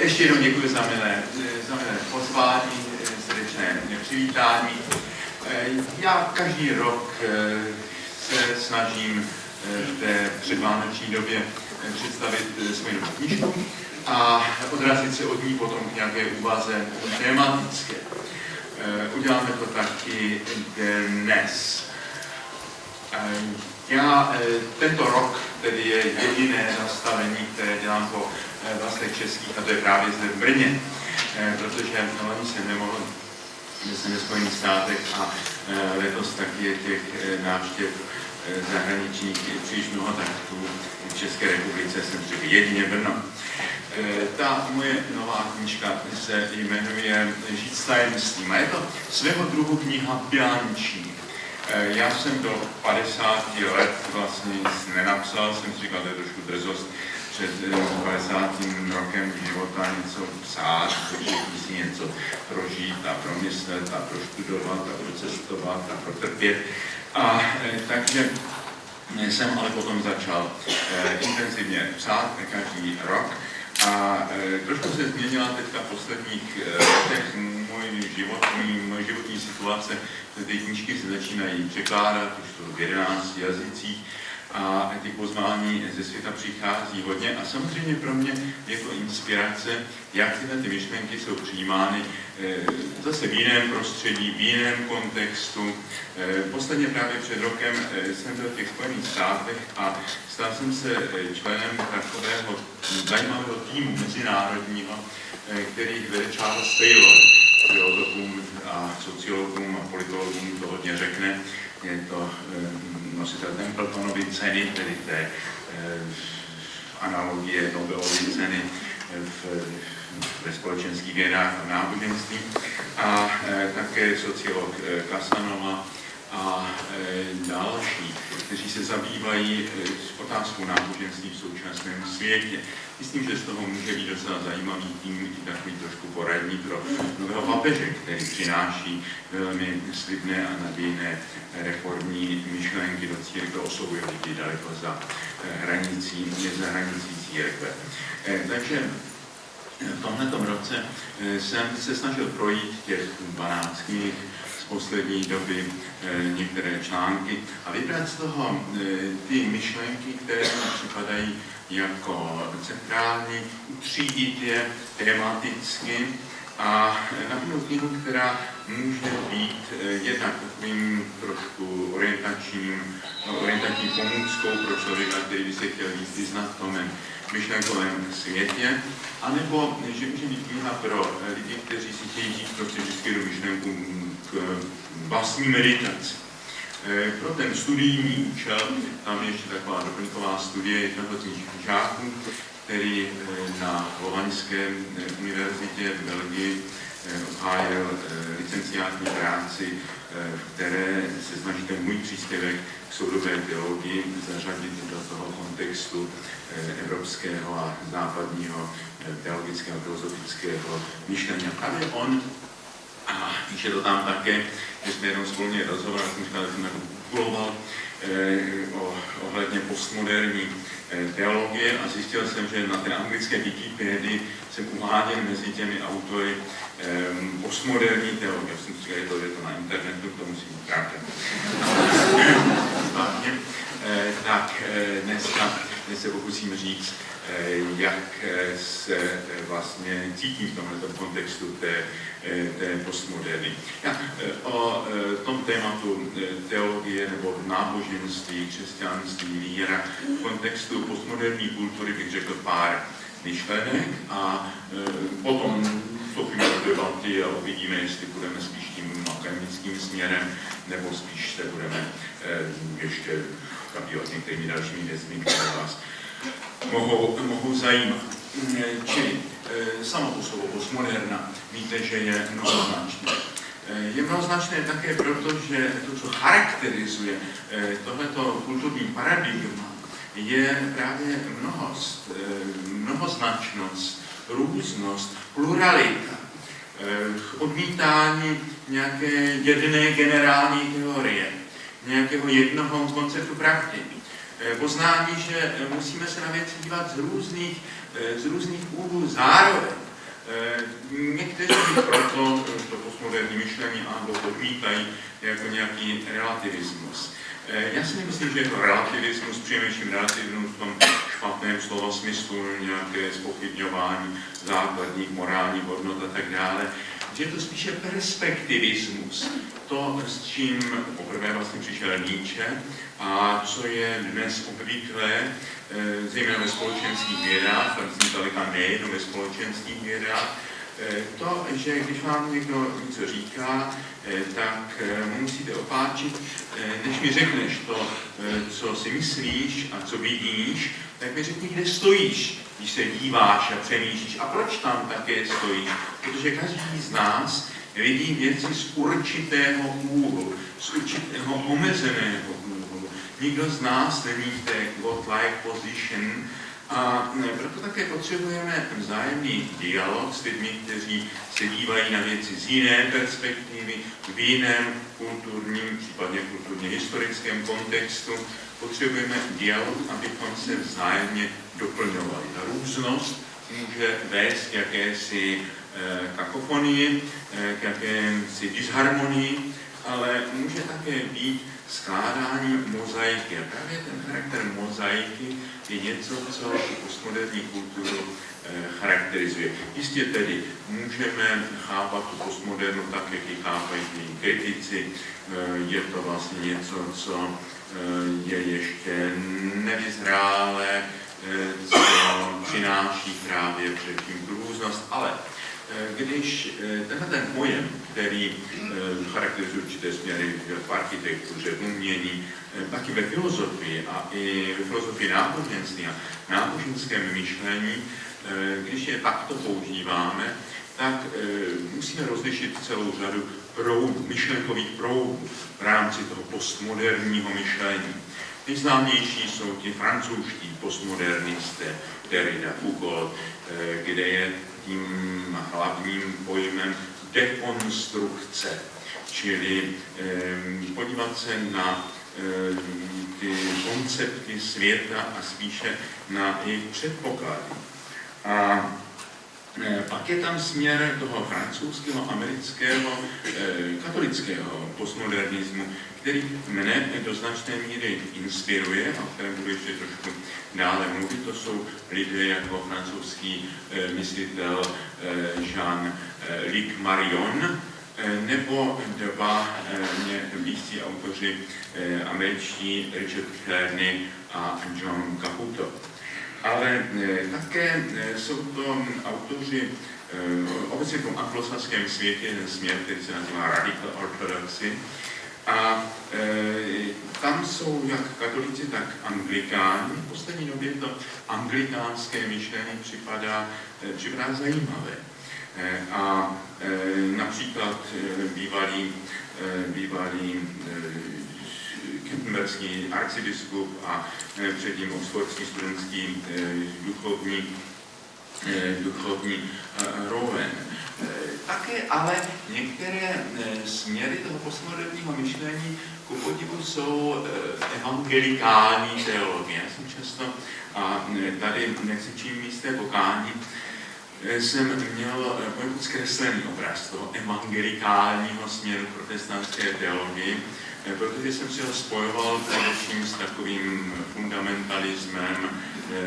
Ještě jednou děkuji za milé pozvání, srdečné přivítání. Já každý rok se snažím v té předvánoční době představit svoji novou knížku a odrazit se od ní potom k nějaké úvaze tematické. Uděláme to taky dnes. Já tento rok tedy je jediné zastavení, které dělám po vlastech českých, a to je právě zde v Brně, protože loni jsem nemohl, že jsem ve Spojených státech a letos taky je těch návštěv zahraničních příliš mnoho, tak tu v České republice jsem řekl jedině Brno. Ta moje nová knížka se jmenuje Žít s tajemstvím a je to svého druhu kniha bilanční. Já jsem do 50 let vlastně nic nenapsal, jsem si říkal, to je trošku drzost před 50. rokem života něco psát, takže si něco prožít a promyslet a prostudovat a procestovat a protrpět. A takže jsem ale potom začal intenzivně psát každý rok. A trošku se změnila teďka v posledních letech moje životní situace. Ty knížky se začínají překládat, už to v 11 jazycích a ty pozvání ze světa přichází hodně. A samozřejmě pro mě je to inspirace, jak tyhle ty myšlenky jsou přijímány zase v jiném prostředí, v jiném kontextu. Posledně právě před rokem jsem byl v těch Spojených státech a stal jsem se členem takového zajímavého týmu mezinárodního, který vede Charles Taylor. Filozofům a sociologům a politologům to hodně řekne. Je to nositel Templetonovy ceny, tedy té analogie Nobelovy ceny ve společenských vědách a náboženství. A také sociolog Casanova a další, kteří se zabývají otázkou náboženství v současném světě. Myslím, že z toho může být docela zajímavý tým, takový trošku poradní pro nového papeže, který přináší velmi slibné a nadějné reformní myšlenky do církve, oslovuje lidi daleko za hranicí církve. Takže v tomto roce jsem se snažil projít těch 12 knih z poslední doby, některé články a vybrat z toho ty myšlenky, které mi připadají jako centrální, utřídit je tematicky a nabídnout knihu, která může být jednak takovým trošku orientační pomůckou pro člověka, který by se chtěl víc vyznat v tom myšlenkovém světě, anebo že může být kniha pro lidi, kteří si chtějí žít prostě vždycky do myšlenku k vlastní meditaci. Pro ten studijní účel, tam je ještě taková doplňková studie jednoho z mých žáků, který na Lovaňské univerzitě v Belgii obhájil licenciátní práci, v které se snaží ten můj příspěvek k soudobé teologii zařadit do toho kontextu evropského a západního teologického, filozofického myšlení. A právě on, a píše to tam také, že jsme jenom spolu měli rozhovor, já jsem říkal, že jsem jako googloval ohledně postmoderní teologie a zjistil jsem, že na té anglické Wikipedii jsem uváděl mezi těmi autory postmoderní teologie. Já jsem si říkal, že je to na internetu, to musí být pravda. Tak dneska se pokusím říct, jak se vlastně cítím v tomto kontextu té postmoderny. O tom tématu teologie nebo náboženství, křesťanství, víra v kontextu postmoderní kultury bych řekl pár myšlenek a potom vstoupíme do debaty a uvidíme, jestli budeme spíš tím akademickým směrem, nebo spíš se budeme ještě zabývat některými dalšími věcmi, které vás mohou zajímat. Čili samo to slovo postmoderna, víte, že je mnohoznačné. Je mnohoznačné také proto, že to, co charakterizuje tohleto kulturní paradigma, je právě mnohoznačnost, různost, pluralita, odmítání nějaké jedné generální teorie, nějakého jednoho konceptu pravdy. Poznání, že musíme se na věci dívat z různých úhlů zároveň Někteří proto to postmoderní myšlení a odmítají jako nějaký relativismus. Já si nemyslím, že je to relativismus, přinejmenším relativismus v tom špatném slova smyslu, nějaké zpochybňování základních morálních hodnot a tak dále, že je to spíše perspektivismus. To, s čím poprvé vlastně přišel Nietzsche a co je dnes obvyklé, zejména ve společenských vědách, tam jsem daleka nejenom ve společenských vědách, to, že když vám někdo něco říká, tak mu musíte opáčit, než mi řekneš to, co si myslíš a co vidíš, tak mi řekni, kde stojíš, když se díváš a přemýšlíš a proč tam také stojíš. Protože každý z nás vidí věci z určitého úhlu, z určitého omezeného úhlu. Nikdo z nás není v té godlike position, a proto také potřebujeme vzájemný dialog s lidmi, kteří se dívají na věci z jiné perspektivy, v jiném kulturním, případně kulturně historickém kontextu. Potřebujeme dialog, abychom se vzájemně doplňovali. Ta různost může vést k jakési kakofonii, k jakési disharmonii, ale může také být skládání mozaiky. A právě ten charakter mozaiky je něco, co postmoderní kulturu charakterizuje. Jistě tedy můžeme chápat tu postmodernu tak, jak ji chápají její kritici. Je to vlastně něco, co je ještě nevyzrálé, co přináší právě především různost, ale když ten pojem, který charakterizuje určité směry v architektuře, v umění, taky ve filozofii a i ve filozofii náboženství a náboženském myšlení, když je takto používáme, tak musíme rozlišit celou řadu proudů, myšlenkových proudů v rámci toho postmoderního myšlení. Nejznámější jsou ti francouzští postmodernisté, Derrida, Foucault, kde je tím hlavním pojmem dekonstrukce, čili podívat se na ty koncepty světa a spíše na jejich předpoklady. A pak je tam směr toho francouzského, amerického, katolického postmodernismu, který mne do značné míry inspiruje, a o kterém budu ještě trošku dále mluvit. To jsou lidé jako francouzský myslitel Jean-Luc Marion, nebo dva mě blízcí autoři američtí Richard Kearney a John Caputo. Ale také jsou to autoři obecně v tom anglosaském světě, ten směr, který se nazývá Radical Orthodoxy. A tam jsou jak katolíci, tak anglikáni. V poslední době to anglikánské myšlení připadá zajímavé. A například bývalý Canterburyský arcibiskup a předtím oxfordský studentský duchovní Rowan. Také ale některé směry toho postmoderního myšlení ku podivu jsou evangelikální teologie. Já jsem často, a tady nechci čím místé pokání, jsem měl poněkud zkreslený obraz toho evangelikálního směru protestantské teologie, protože jsem si ho spojoval především s takovým fundamentalismem,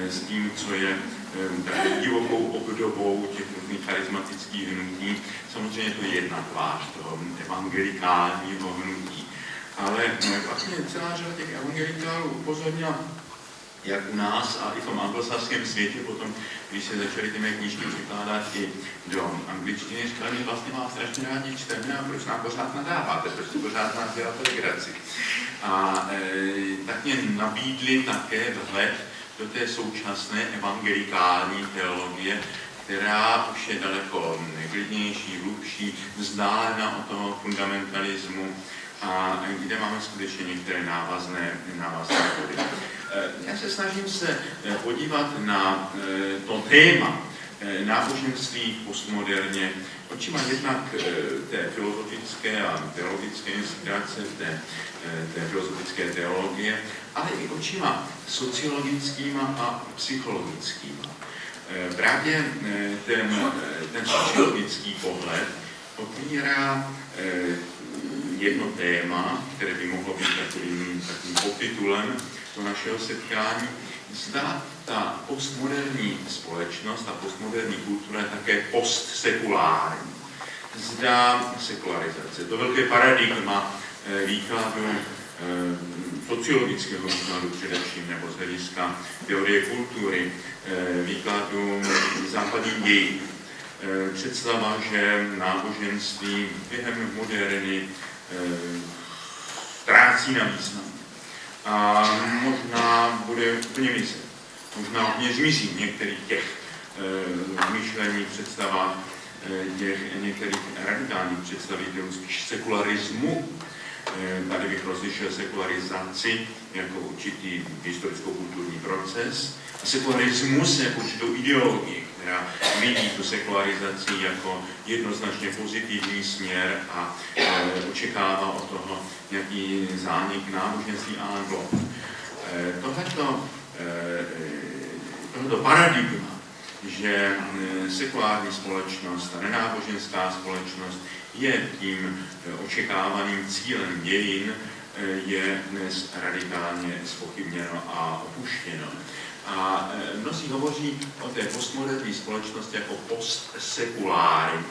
s tím, co je divokou obdobou těch různých charismatických hnutí. Samozřejmě to je jedna tvář toho evangelikálního hnutí. Ale vlastně celá řada těch evangelikálů upozornila, jak u nás a i v tom anglosaském světě potom, když se začaly ty mé knížky překládat i do angličtiny, říkali mi, vlastně vás strašně rádi čteme a proč nám pořád nadáváte, proč si pořád nás děláte legraci. A tak mě nabídli také vhled do té současné evangelikální teologie, která už je daleko klidnější, hlubší, vzdálená od toho fundamentalismu a kde máme skutečně některé návazné body. Já se snažím se podívat na to téma náboženství postmoderně očima jednak té filozofické a teologické inspirace, té filozofické teologie, ale i očima sociologickýma a psychologickýma. Právě ten sociologický pohled otvírá jedno téma, které by mohlo být takovým podtitulem do našeho setkání. Zda ta postmoderní společnost, ta postmoderní kultura je také postsekulární. Zda sekularizace, to velké paradigma výkladu, sociologického výkladu především, nebo z hlediska teorie kultury, výkladu západních dějin. Představa, že náboženství během moderny ztrácí na významu a možná bude úplně mizet. Možná úplně zmizí v některých těch myšlení, představách některých radikálních představitelů spíš sekularismu. Tady bych rozlišil sekularizaci jako určitý historicko-kulturní proces a sekularismus jako určitou ideologii, která vidí tu sekularizaci jako jednoznačně pozitivní směr a očekává od toho nějaký zánik náboženství a blok. Tohleto paradigma, že sekulární společnost a nenáboženská společnost je tím očekávaným cílem dějin, je dnes radikálně zpochybněno a opuštěno. A mnozí hovoří o té postmoderní společnosti jako postsekulární.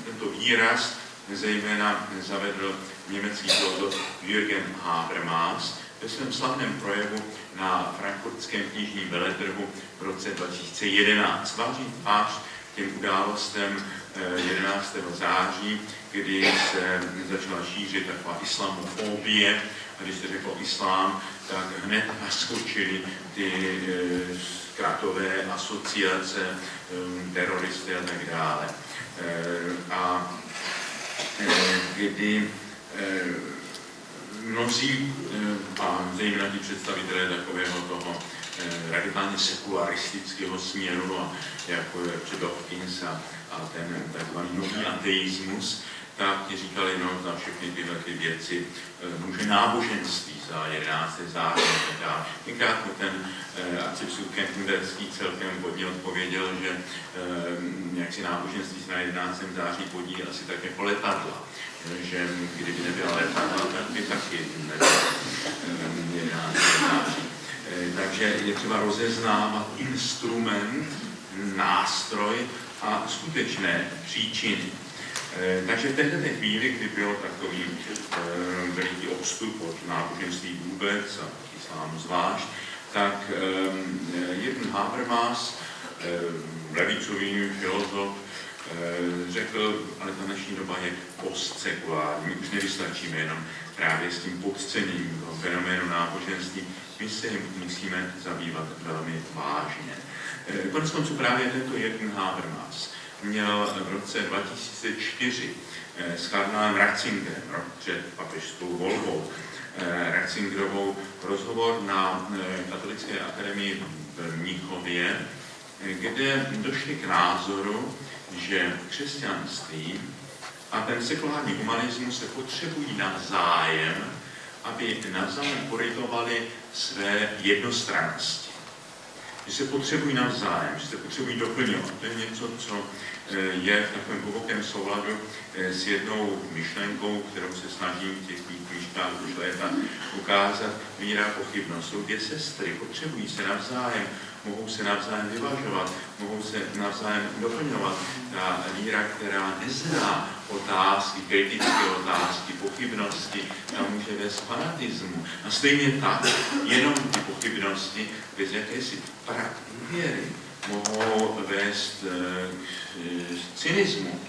Tento výraz zejména zavedl německý filozof Jürgen Habermas ve svém slavném projevu na frankfurtském knižním veletrhu v roce 2011. Tváří tvář těm událostem 11. září, kdy se začala šířit taková islamofobie, a když se řeklo islám, tak hned naskočily ty zkrátové asociace, teroristy a tak dále. A kdy mnozí, a zejména ti představitelé takového toho radikálně sekularistického směru, jako je třeba Hopkins a ten takzvaný nový ateismus, tak ti říkali, no za všechny tyhle ty věci může náboženství za 11. září a tak dále. Tenkrát ten arcibiskup Canterburyský celkem hodně odpověděl, že jaksi náboženství se na 11. září podílí asi tak jako letadla. Že kdyby nebyla letadla, tak by taky nebyla 11. září. Takže je třeba rozeznávat instrument, nástroj a skutečné příčiny. Takže v této chvíli, kdy byl takový veliký odstup od náboženství vůbec a islámu zvlášť, tak Jürgen Habermas, levicový filozof, řekl, ale ta dnešní doba je postsekulární, už nevystačíme jenom právě s tím podceněním toho fenoménu náboženství, my se jim musíme zabývat velmi vážně. Koneckonců právě tento Jürgen Habermas měl v roce 2004 s kardinálem Ratzingerem, rok před papežskou volbou, Ratzingerovou rozhovor na Katolické akademii v Mnichově, kde došli k názoru, že křesťanství a ten sekulární humanismus se potřebují navzájem, aby navzájem korrigovali své jednostrannosti. Že se potřebují navzájem, že se potřebují doplňovat. To je něco, co je v takovém hlubokém souladu s jednou myšlenkou, kterou se snažím v těch knížkách už léta ukázat. Víra a pochybnost. Jsou dvě sestry, potřebují se navzájem, mohou se navzájem vyvažovat, mohou se navzájem doplňovat. Ta víra, která nezná otázky, kritické otázky, pochybnosti, ta může vést k fanatismu. A stejně tak, jenom ty pochybnosti bez jakési důvěry mohou vést k cynismu.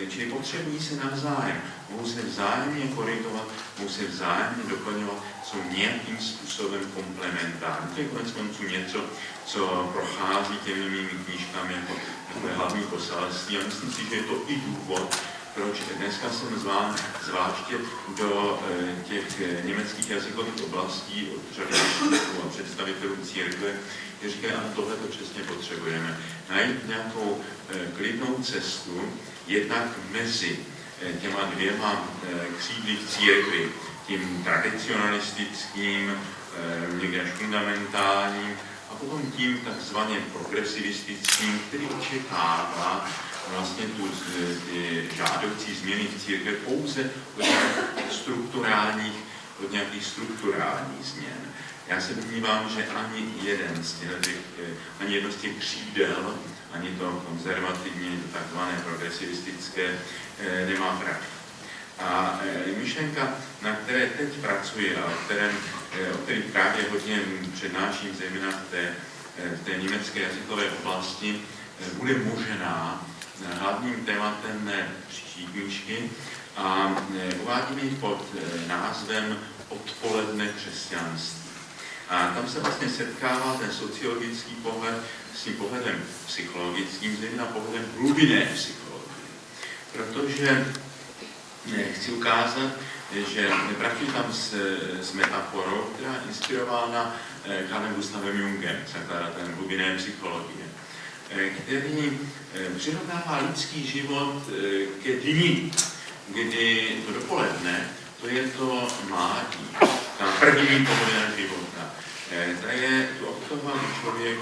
Čili potřebují se navzájem, mohou se vzájemně korigovat, mohou se vzájemně doplňovat, jsou nějakým způsobem komplementární. To je koneckonců něco, co prochází těmi mými knížkami jako takové hlavní poselství. A myslím si, že je to i důvod, proč dneska jsem zván zvláště do těch německých jazykových oblastí od řady a představitelů církve, kteří říkají, ano, tohle to přesně potřebujeme. Najít nějakou klidnou cestu, jednak mezi těma dvěma křídly v církvi, tím tradicionalistickým, někde až fundamentálním, a potom tím takzvaně progresivistickým, který očekává vlastně ty žádoucí změny v církvi pouze od nějakých strukturálních změn. Já se domnívám, že ani jedno z těch křídel, ani to konzervativní, ani to takzvané progresivistické, nemá pravdu. A myšlenka, na které teď pracuji a o které právě hodně přednáším, zejména v té německé jazykové oblasti, bude možná hlavním tématem mé příští knížky a uvádím ji pod názvem Odpoledne křesťanství. A tam se vlastně setkává ten sociologický pohled s tím pohledem psychologickým, zejména pohledem hlubinné psychologie. Protože chci ukázat, že pracuji tam s metaforou, která je inspirována Carlem Gustavem Jungem, zakladatelem hlubinné psychologie, který přirovnává lidský život ke dni, kdy to dopoledne, to je to mládí, ta první polovina života. To je od toho, aby člověk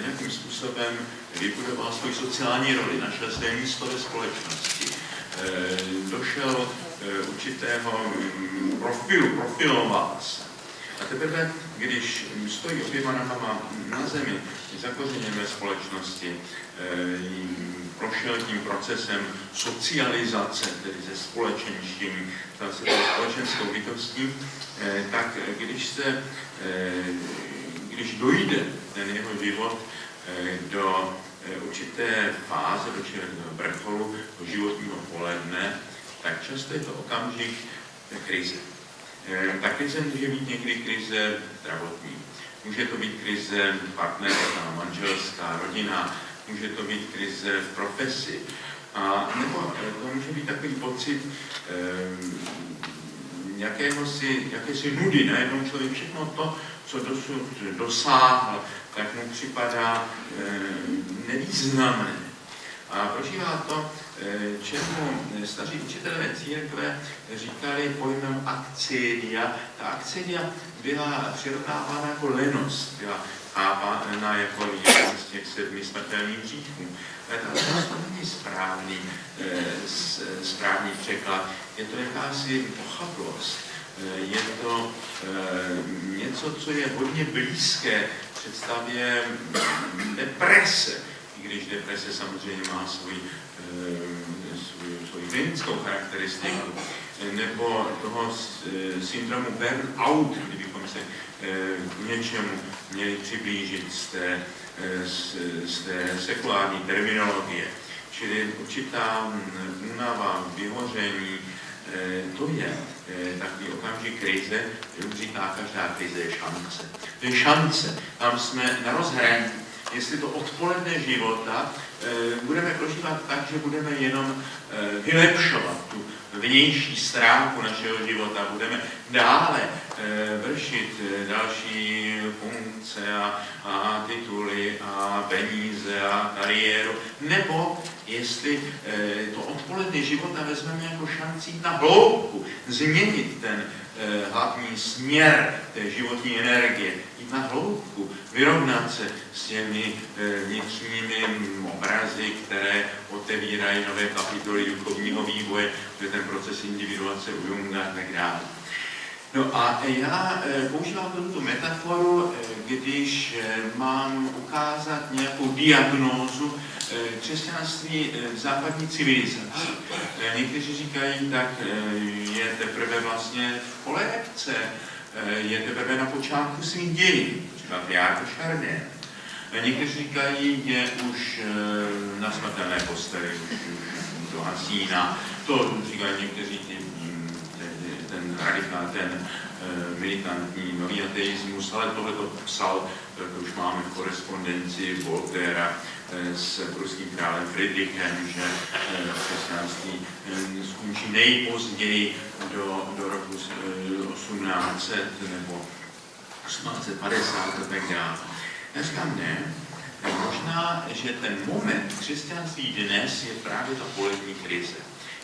nějakým způsobem vybudoval svou sociální roli, našel své místo ve společnosti, došel určitého profiloval se. A teprve, když stojí oběma nohama na zemi, zakořeněn ve společnosti, prošel tím procesem socializace, tedy ze společenštění, stal se společenskou bytostí, tak když dojde ten jeho život do určité fáze, do vrcholu, do životního poledne, tak často je to okamžik krize. Ta krize může být někdy krize zdravotní, může to být krize partnerská, manželská, rodina, může to být krize v profesi, a nebo to může být takový pocit jakési nudy. Najednou člověk všechno to, co dosud dosáhl, tak mu připadá nevýznamné. A prožívá to, čemu staří učitelé církve říkali pojmem akcedia. Ta akcedia byla přirovnávána jako lenost, byla chápána jako jeden z těch 7 smrtelných hříchů. To není správný překlad, je to jakási pochablost. Je to něco, co je hodně blízké představě deprese, i když deprese samozřejmě má svoji klinickou charakteristiku, nebo toho syndromu burnout, kdybychom se k něčemu měli přiblížit z té sekulární terminologie. Čili určitá únava, vyhoření, to je takový okamžik krize, který říká, každá krize je šance. To je šance, tam jsme na rozhraní. Jestli to odpoledne života budeme prožívat tak, že budeme jenom vylepšovat tu vnější stránku našeho života, budeme dále vršit další funkce a tituly a peníze a kariéru, nebo jestli to odpoledne života vezmeme jako šanci na hloubku, změnit ten hlavní směr té životní energie, jít na hloubku, vyrovnat se s těmi vnitřními obrazy, které otevírají nové kapitoly duchovního vývoje, to je ten proces individuace u Junga a tak dále. No a já používám tuto metaforu, když mám ukázat nějakou diagnózu křesťanství v západní civilizaci. Někteří říkají, tak je teprve vlastně v kolébce, je teprve na počátku svých dějin, třeba Pierre Chardin. Někteří říkají, je už na smrtelné posteli, už do Asína. To říkají někteří ten radikál, ten militantní nový ateismus, ale tohle to psal, to už máme v korespondenci Voltaire s pruským králem Friedrichem, že křesťanství skončí nejpozději do roku 1800 nebo 1850 a tak dále. Já říkám ne, možná, že ten moment křesťanství dnes je právě ta polední krize.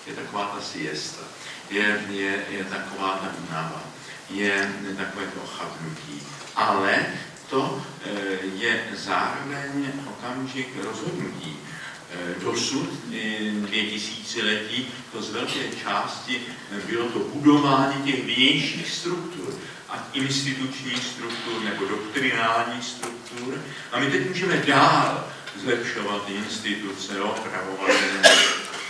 Je taková ta siesta, je taková ta únava, je takové to ochabnutí. Ale to je zároveň okamžik rozhodnutí. Dosud 2000 letí to z velké části bylo to budování těch vnějších struktur, ať institučních struktur nebo doktrinálních struktur. A my teď můžeme dál zlepšovat instituce, opravovat,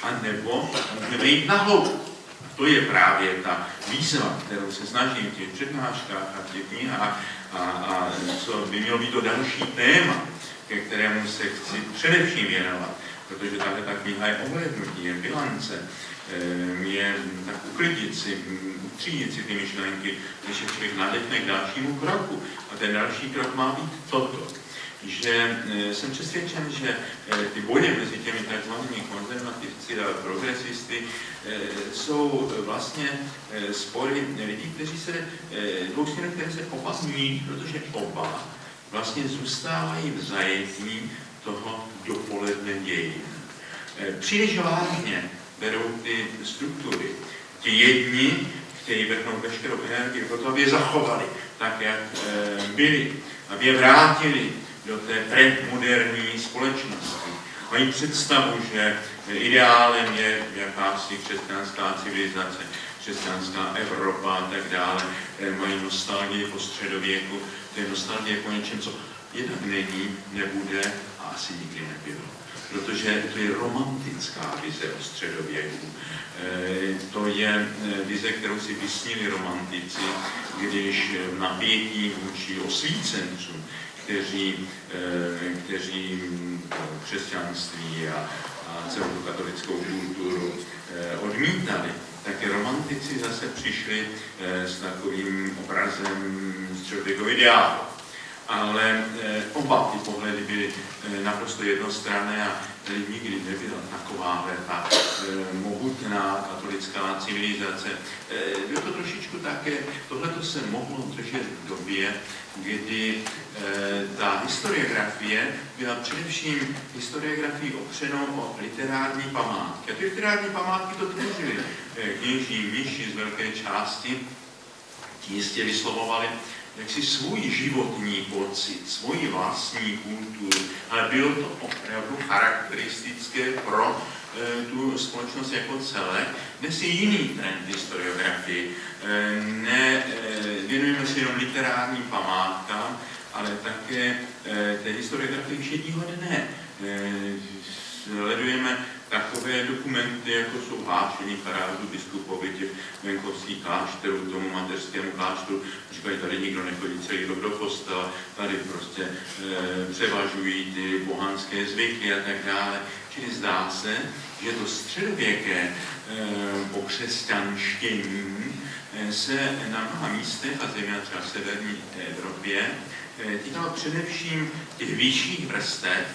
anebo můžeme jít na hloubku. To je právě ta výzva, kterou se snažím v těch přednáškách a v těch knihách a co by mělo být to další téma, ke kterému se chci především věnovat, protože tahle ta kniha je ohlédnutí, je bilance, je tak uklidit si, utřídit si ty myšlenky, než je člověk nadechne k dalšímu kroku. A ten další krok má být toto. Že jsem přesvědčen, že ty boje mezi těmi takzvanými konzervativci a progresisty jsou vlastně spory lidí, kteří se, dvou směrů, které se oba míjí, protože oba vlastně zůstávají v zajetí toho dopoledne dějin. Příliš vážně berou ty struktury. Ti jedni chtějí vrhnout veškerou energii pro to, aby je zachovali tak, jak byli, aby je vrátili do té premoderní společnosti. Mají představu, že ideálem je jakási křesťanská civilizace, křesťanská Evropa a tak dále. Mají nostalgii po středověku, to je nostalgie po něčem, co jednak není, nebude a asi nikdy nebylo. Protože to je romantická vize o středověku. To je vize, kterou si vysnili romantici, když v napětí vůči osvícencům, kteří křesťanství a celou tu katolickou kulturu odmítali, tak romantici zase přišli s takovým obrazem středověkého ideálu. Ale oba ty pohledy byly naprosto jednostranné a tady nikdy nebyla taková ta mohutná katolická civilizace. Bylo to trošičku také, tohleto se mohlo držet v době, kdy ta historiografie byla především historiografii opřenou o literární památky. A ty literární památky to tvořily kněží, mniši z velké části, ti jistě vyslovovali jaksi svůj životní pocit, svoji vlastní kulturu, ale bylo to opravdu charakteristické pro tu společnost jako celé. Dnes je jiný trend historiografii. Nevěnujeme se jenom literárním památkám, ale také té historiografii všedního dne. Sledujeme takové dokumenty, jako jsou hlášení farářů, biskupovi těch venkovských klášterů, tomu mateřskému klášteru. Říkají, tady nikdo nechodí celý rok do kostela, tady prostě převažují ty pohanské zvyky a tak dále. Čili zdá se, že to středověké pokřesťanštění se na mnoha místech, a zejména třeba v severní Evropě, týkalo především těch vyšších vrstev,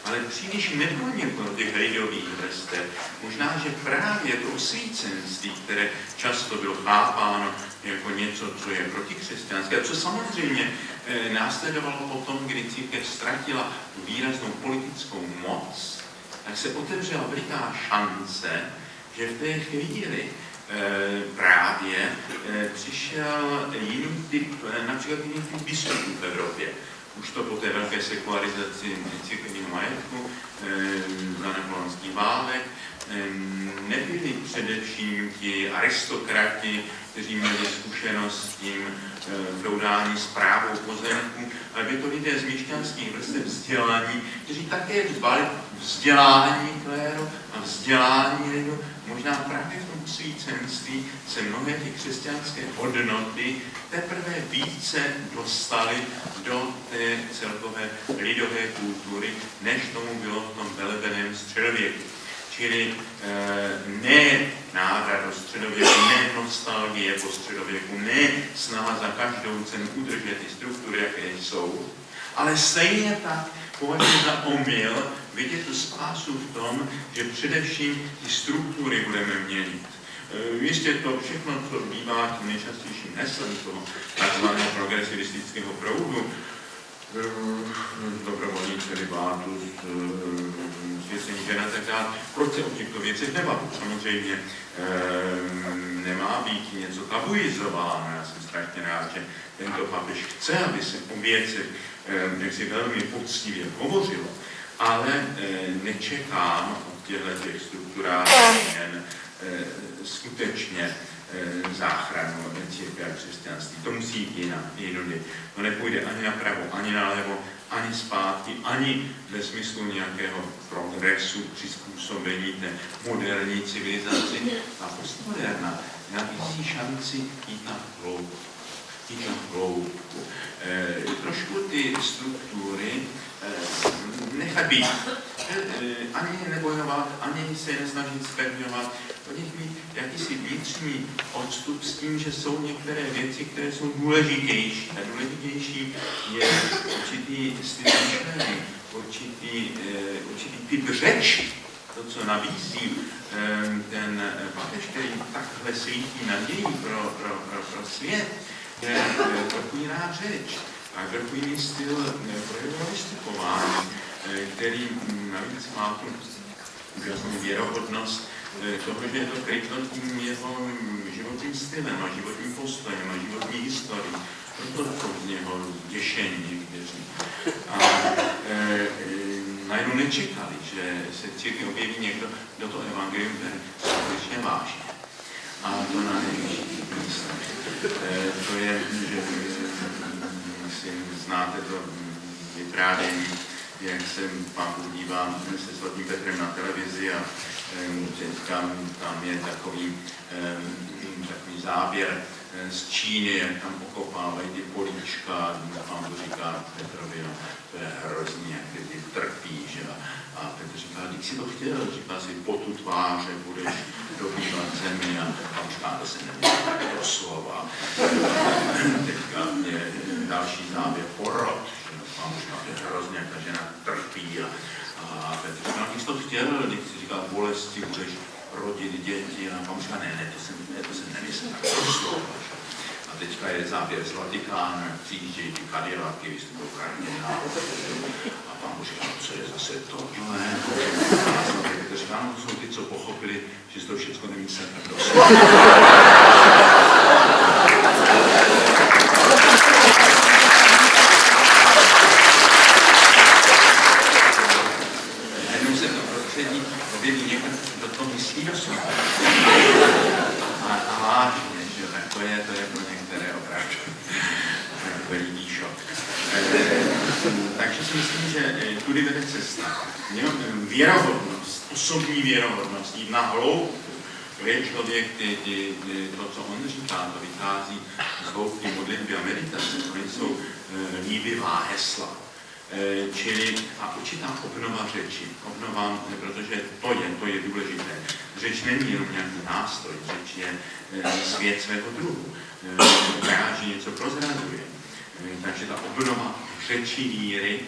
ale příliš nedoniklo do těch lidových vrstev. Možná, že právě to osvícenství, které často bylo chápáno jako něco, co je protikřesťanské, a co samozřejmě následovalo potom, kdy církev ztratila výraznou politickou moc, tak se otevřela veliká šance, že v té chvíli právě přišel jiný typ, například jiný typ biskupů v Evropě. Už to po té velké sekularizaci církevního majetku za napoleonských válek nebyli především ti aristokrati, kteří měli zkušenost s tím feudální správou pozemků, ale byli to lidé z měšťanských vrstev vzdělání, kteří také dbali vzdělání kléru a vzdělání lidu. Možná právě v tom osvícenství se mnohé ty křesťanské hodnoty teprve více dostaly do té celkové lidové kultury, než tomu bylo v tom velebeném středověku. Čili ne návrat do středověku, ne nostalgie po středověku, ne snaha za každou cenu udržet ty struktury, jaké jsou, ale stejně tak považuji za omyl vidět tu spásu v tom, že především ty struktury budeme měnit. Jistě to všechno, co bývá tím nejčastějším heslem toho takzvaného progresivistického proudu, dobrovolníci celibátu, svěcení žen a tak dále. Proč se o těchto věcech nebavit? Samozřejmě nemá být něco tabuizováno. Já jsem strašně rád, že tento papež chce, aby se o věcech jaksi velmi poctivě hovořilo, ale nečekám od těchto strukturálních změn skutečně záchranu církve a křesťanství. To musí jít jinudy. To nepůjde ani napravo, ani nalevo, ani zpátky, ani ve smyslu nějakého progresu, přizpůsobení té moderní civilizaci. A postmoderna nabízí šanci jít na hloubku. Trošku ty struktury nechat být. Ani nebojovat, ani se nesnažit zpevňovat. Od nich mít jakýsi vnitřní odstup s tím, že jsou některé věci, které jsou důležitější. A důležitější je určitý styl myšlení, určitý typ řeči. To, co nabízí ten papež, který takhle svítí naději pro svět, je trochu jiná řeč a trochu jiný styl projevového vystupování, který navíc má tu úžasnou věrohodnost toho, že je to kryto tím jeho životním stylem a životním postojem a životní historií. Proto to z něho těšení někteří. A najednou nečekali, že se v církvi objeví někdo, kdo to evangelium bere skutečně vážně. A to na nejvyšší místě. To je, že si znáte to vyprávění, jak se pápu dívám se svatým Petrem na televizi a tam je takový záběr z Číny, jak tam okopávají ty políčka, a pán to říká Petrovi, no, to je hrozný, jak ty trpí, že? A Petr říká, když si to chtěl, říká si, potu tváře budeš dobývat zemi a tam říká, to se neměl tak doslova. Teďka je další záběr porod, že? Pán říká, to je hrozný, jak ta žena trpí a Petr říká, když to chtěl, když si říká, bolesti budeš rodit děti a pan říká, ne, to jsem nemyslel, tak doslova. A teďka je záběr z Vatikánu, přijíždějí ty Cadillacy, vystupují kardinály. A pan říká, co je zase tohle? A Petr říká, no to jsou ty, co pochopili, že to všechno nemyslel tak doslova. Najednou se to prostředí objeví někdo, kdo to myslí doslova. A vážně, že tak to je pro některé opravdu veliký šok. Takže si myslím, že tudy vede cesta. Věrohodnost, osobní věrohodnost, jít na hloubku. To je člověk, to, co on říká, to vychází z hloubky modlitby a meditace. To jsou líbivá hesla. Čili a určitá obnova řeči. Obnova, protože to je důležité. Řeč není jenom nějaký nástroj, řeč je svět svého druhu. Vyjádří něco, prozrazuje. Takže ta obnova řeči víry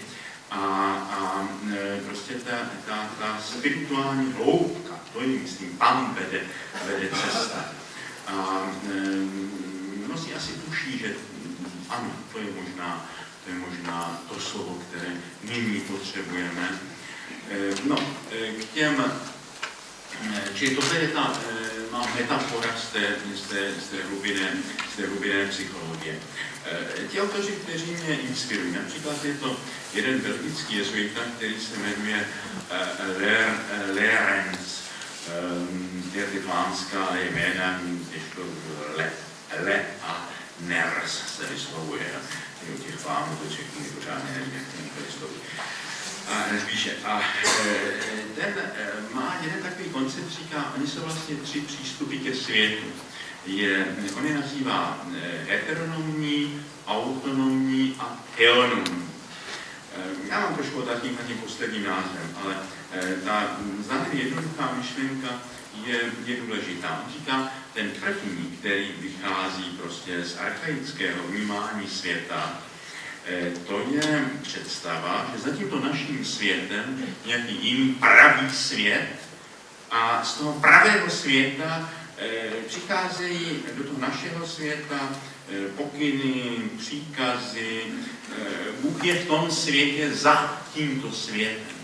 a prostě ta spirituální hloubka, to je, myslím, tam vede cesta. A mnozí asi tuší, že ano, to je možná to slovo, které nyní potřebujeme. No, k těm, čili tohle je ta metafora z té hlubinné psychologie. Ti autoři, kteří mě inspirují, například je to jeden belgický jezuita, který se jmenuje Leerens, ty vlámská jména, těžko Le a Ners se vyslovuje. U těch vlámů to Čechů pořádně nevím, jak to vysloví. A ten má jeden takový koncept, říká, oni jsou vlastně 3 přístupy ke světu. On je nazývá heteronomní, autonomní a theonomní. Já mám trošku otázník nad tím posledním názvem, ale ta zároveň jednoduchá myšlenka je důležitá. On říká, ten první, který vychází prostě z archaického vnímání světa, to je představa, že za tímto naším světem nějaký jiný pravý svět a z toho pravého světa přicházejí do toho našeho světa pokyny, příkazy. Bůh je v tom světě za tímto světem.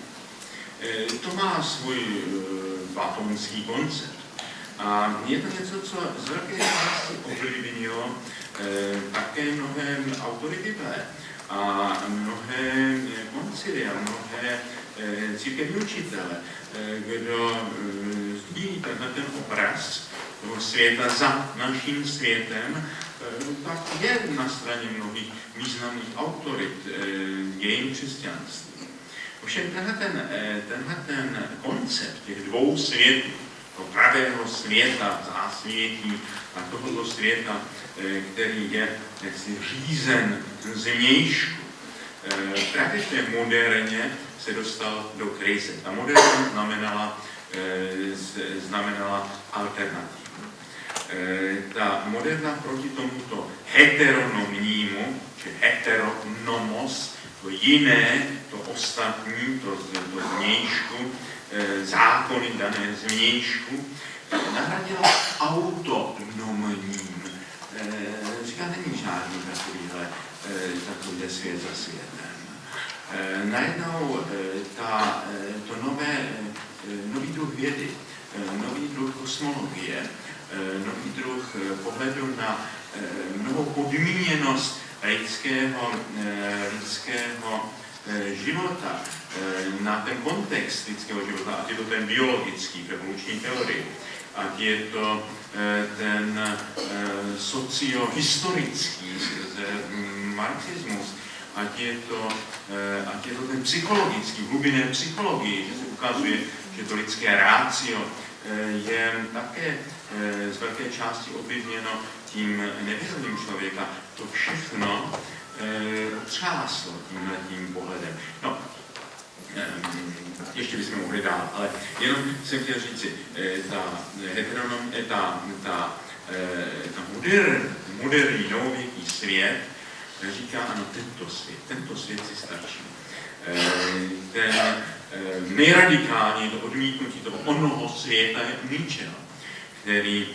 To má svůj platonský koncept. A je to něco, co z velké části ovlivnilo také mnohé autory Bible a mnohé koncilia, mnohé církevní učitele, kdo sdílí ten obraz toho světa za naším světem, tak je na straně mnohých významných autorit dějin křesťanství. Ovšem tenhle koncept těch dvou světů, toho pravého světa zásvětí a tohoto světa, který je řízen zvnějšku, právě v té moderně se dostal do krize. Ta moderna znamenala alternativu. Ta moderna proti tomuto heteronomnímu, či heteronomos, to jiné, to ostatní, to zvnějšku, zákony dané zvnějšku, nahradila autonomním. Říká, není žádný takovýhle svět za světem. Najednou nový druh vědy, nový druh kosmologie, nový druh pohledu na novou podmíněnost lidského života, na ten kontext lidského života, ať je to ten biologický v evoluční teorii, ať je to ten sociohistorický marxismus, ať je to ten psychologický, v hlubinné psychologii, že se ukazuje, že to lidské rácio je také z velké části ovlivněno tím nevědomím člověka. To všechno třáslo tímhletím pohledem. No, ještě bychom mohli dál, ale jenom jsem chtěl říci, moderní novověký svět říká, ano, tento svět si stačí. Ten nejradikálněji to odmítnutí toho onoho světa je Nietzsche, který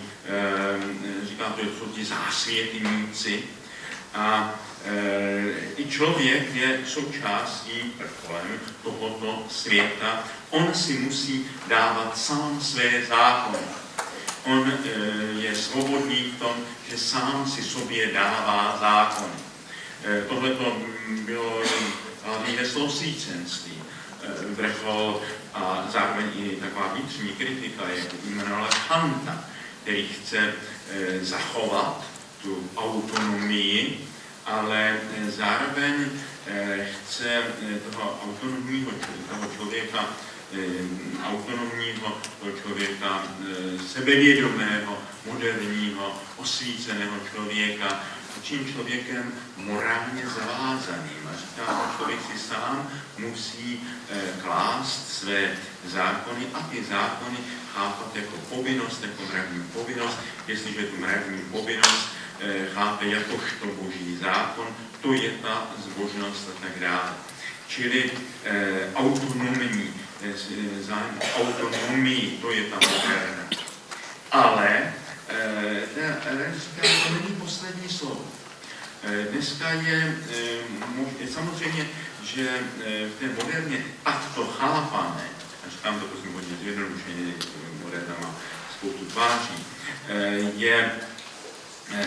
říká, že to jsou ti zásvětníci a i člověk je součástí vrcholem tohoto světa. On si musí dávat sám své zákony. On je svobodný v tom, že sám si sobě dává zákony. Tohle to bylo hlavní heslo osvícenství. Vrchol a zároveň i taková vnitřní kritika je jmenovala Kanta, který chce zachovat tu autonomii, člověka, ale zároveň chce toho člověka sebevědomého, moderního, osvíceného člověka, čím člověkem morálně zavázaným. A říká, že člověk si sám musí klást své zákony a ty zákony chápat jako povinnost, jako mravní povinnost. Jestliže tu mravní povinnost chápe jakožto boží zákon, to je ta zbožnost a tak dále. Čili autonomní autonomii, to je ta moderna. Ale to není poslední slovo. Dneska je samozřejmě, že v té moderně takto chápané, a říkám to prosím hodně zjednodušeně, moderna má spoustu tváří, je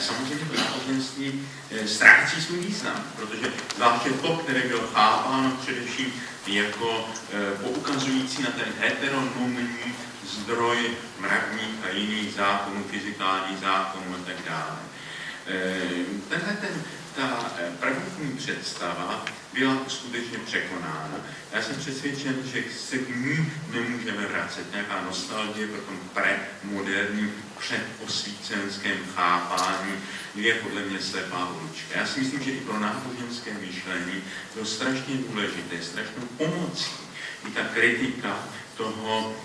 samozřejmě to náboženství ztrácí svůj význam, protože zvláště to, které bylo chápáno především jako poukazující na ten heteronomní zdroj mravních a jiných zákonů, fyzikálních zákonů a tak dále. Ta prvotní představa byla skutečně překonána. Já jsem přesvědčen, že se k ní nemůžeme vracet. Nějaká nostalgie pro tom premoderním, předosvícenském chápání je podle mě slepá ulička. Já si myslím, že i pro náboženské myšlení bylo strašně důležité, strašnou pomocí i ta kritika toho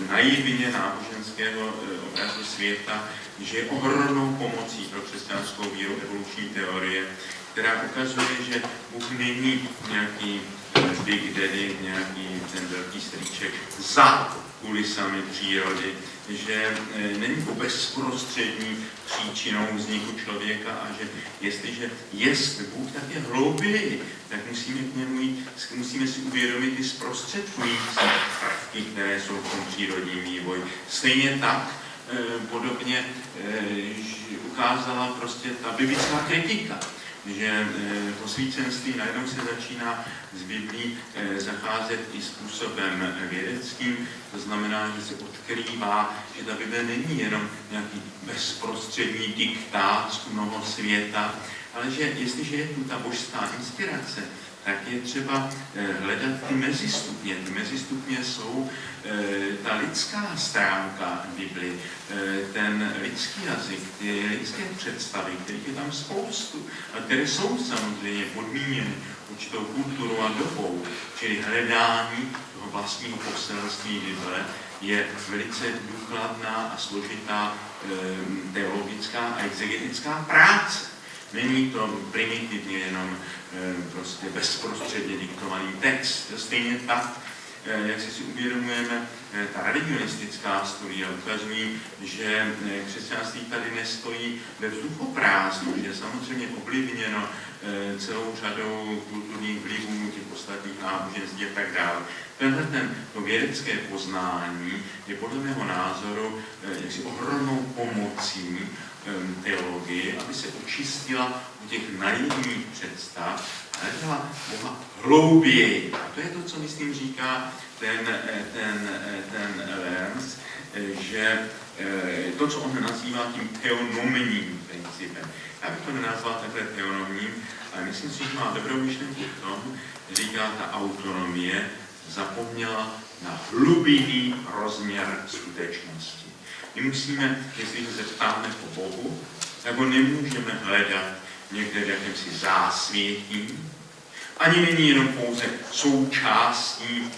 naivně náboženského obrazu světa, že je ohromnou pomocí pro křesťanskou víru evoluční teorie, která ukazuje, že Bůh není nějaký Big Daddy, nějaký ten velký strýček za kulisami přírody, že není to bezprostřední příčinou vzniku člověka a že jestliže jest Bůh, tak je hlouběji, tak musíme k němu jít, musíme si uvědomit ty zprostředkující prvky, které jsou v tom přírodním vývoji. Stejně tak podobně ukázala prostě ta biblická kritika, že posvícenství najednou se začíná z Biblí zacházet i způsobem vědeckým, to znamená, že se odkrývá, že ta Bible není jenom nějaký bezprostřední diktát z mnoho světa, ale že jestliže je tu ta božská inspirace, tak je třeba hledat ty mezistupně. Ty mezistupně jsou ta lidská stránka Bibli, ten lidský jazyk, ty lidské představy, kterých je tam spoustu a které jsou samozřejmě podmíněny určitou kulturou a dobou, čili hledání toho vlastního poselství Bible je velice důkladná a složitá teologická a exegetická práce. Není to primitivně jenom prostě bezprostředně diktovaný text. Stejně tak, jak si uvědomujeme, ta religionistická studia ukazují, že křesťanství tady nestojí ve vzduchoprázdnu, že je samozřejmě ovlivněno celou řadou kulturních vlivů, těch ostatních náboženství a tak dále. To vědecké poznání je podle mého názoru jaksi ohromnou pomocí teologii, aby se očistila u těch naivních představ a hledala Boha hlouběji. A to je to, co myslím říká ten Lerns, že to, co on nazývá tím teonomním principem. Já bych to nenazval takhle teonomním, ale myslím si, že má dobrou myšlenku v tom, říká ta autonomie zapomněla na hlubinný rozměr skutečnosti. My musíme, jestliže se ptáme po Bohu, tak ho nemůžeme hledat někde v jakémsi zásvětí. Ani není jenom pouze součástí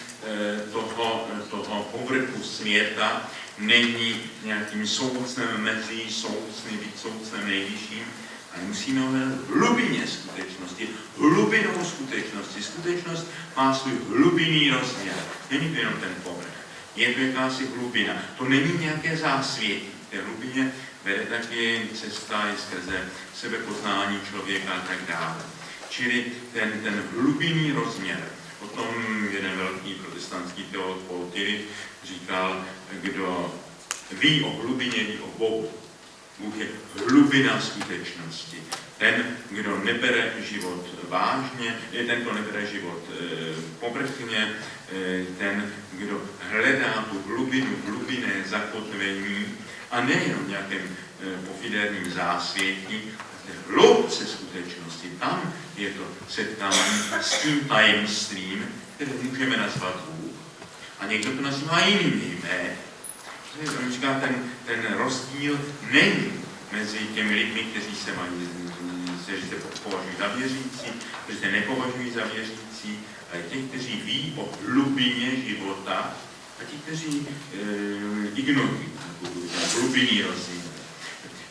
toho povrchu světa, není nějakým soucnem mezi soucny, být soucnem nejvyšším, ale musíme ho hledat v hlubině skutečnosti, hlubinou skutečnosti. Skutečnost má svůj hlubinný rozměr. Není to jenom ten povrch. Je to jakási hlubina. To není nějaké zásvětí. V té hlubině vede taky cesta i skrze sebepoznání člověka a tak dále. Čili ten hlubinný rozměr. O tom jeden velký protestantský teolog Paul Tillich říkal, kdo ví o hlubině, ví o Bohu. Bůh je hlubina skutečnosti. Ten, kdo nebere život vážně, je ten, kdo nebere život povrchně, ten, kdo hledá tu hlubinu, hlubinné zakotvení a nejenom nějakém pofidérním zásvětí, v hloubce skutečnosti, tam je to setkání s tím tajemstvím, které můžeme nazvat Bůh. A někdo to nazývá jinými jmény. On říká, ten rozdíl není mezi těmi lidmi, kteří se považují za věřící, kteří se nepovažují za věřící, ale těch, kteří ví o hlubině života a těch, kteří ignorují hlubinný rozdíl.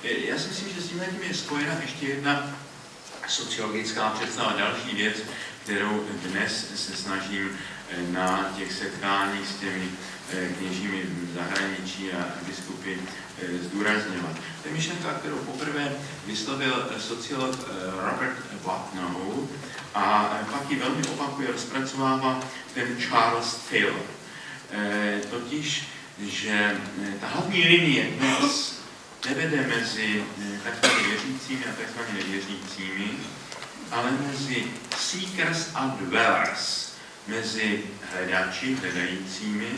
Já si myslím, že s tím je spojena ještě jedna sociologická představa, další věc, kterou dnes se snažím na těch setkáních s těmi kněžími v zahraničí a biskupy zdůrazňovat. To je myšlenka, kterou poprvé vyslovil sociolog Robert Watnow a pak ji velmi opakuje, rozpracovává ten Charles Taylor. Totiž, že ta hlavní linie dnes nevede mezi takzvaně věřícími a takzvaně nevěřícími, ale mezi seekers a dwellers, mezi hledači, hledajícími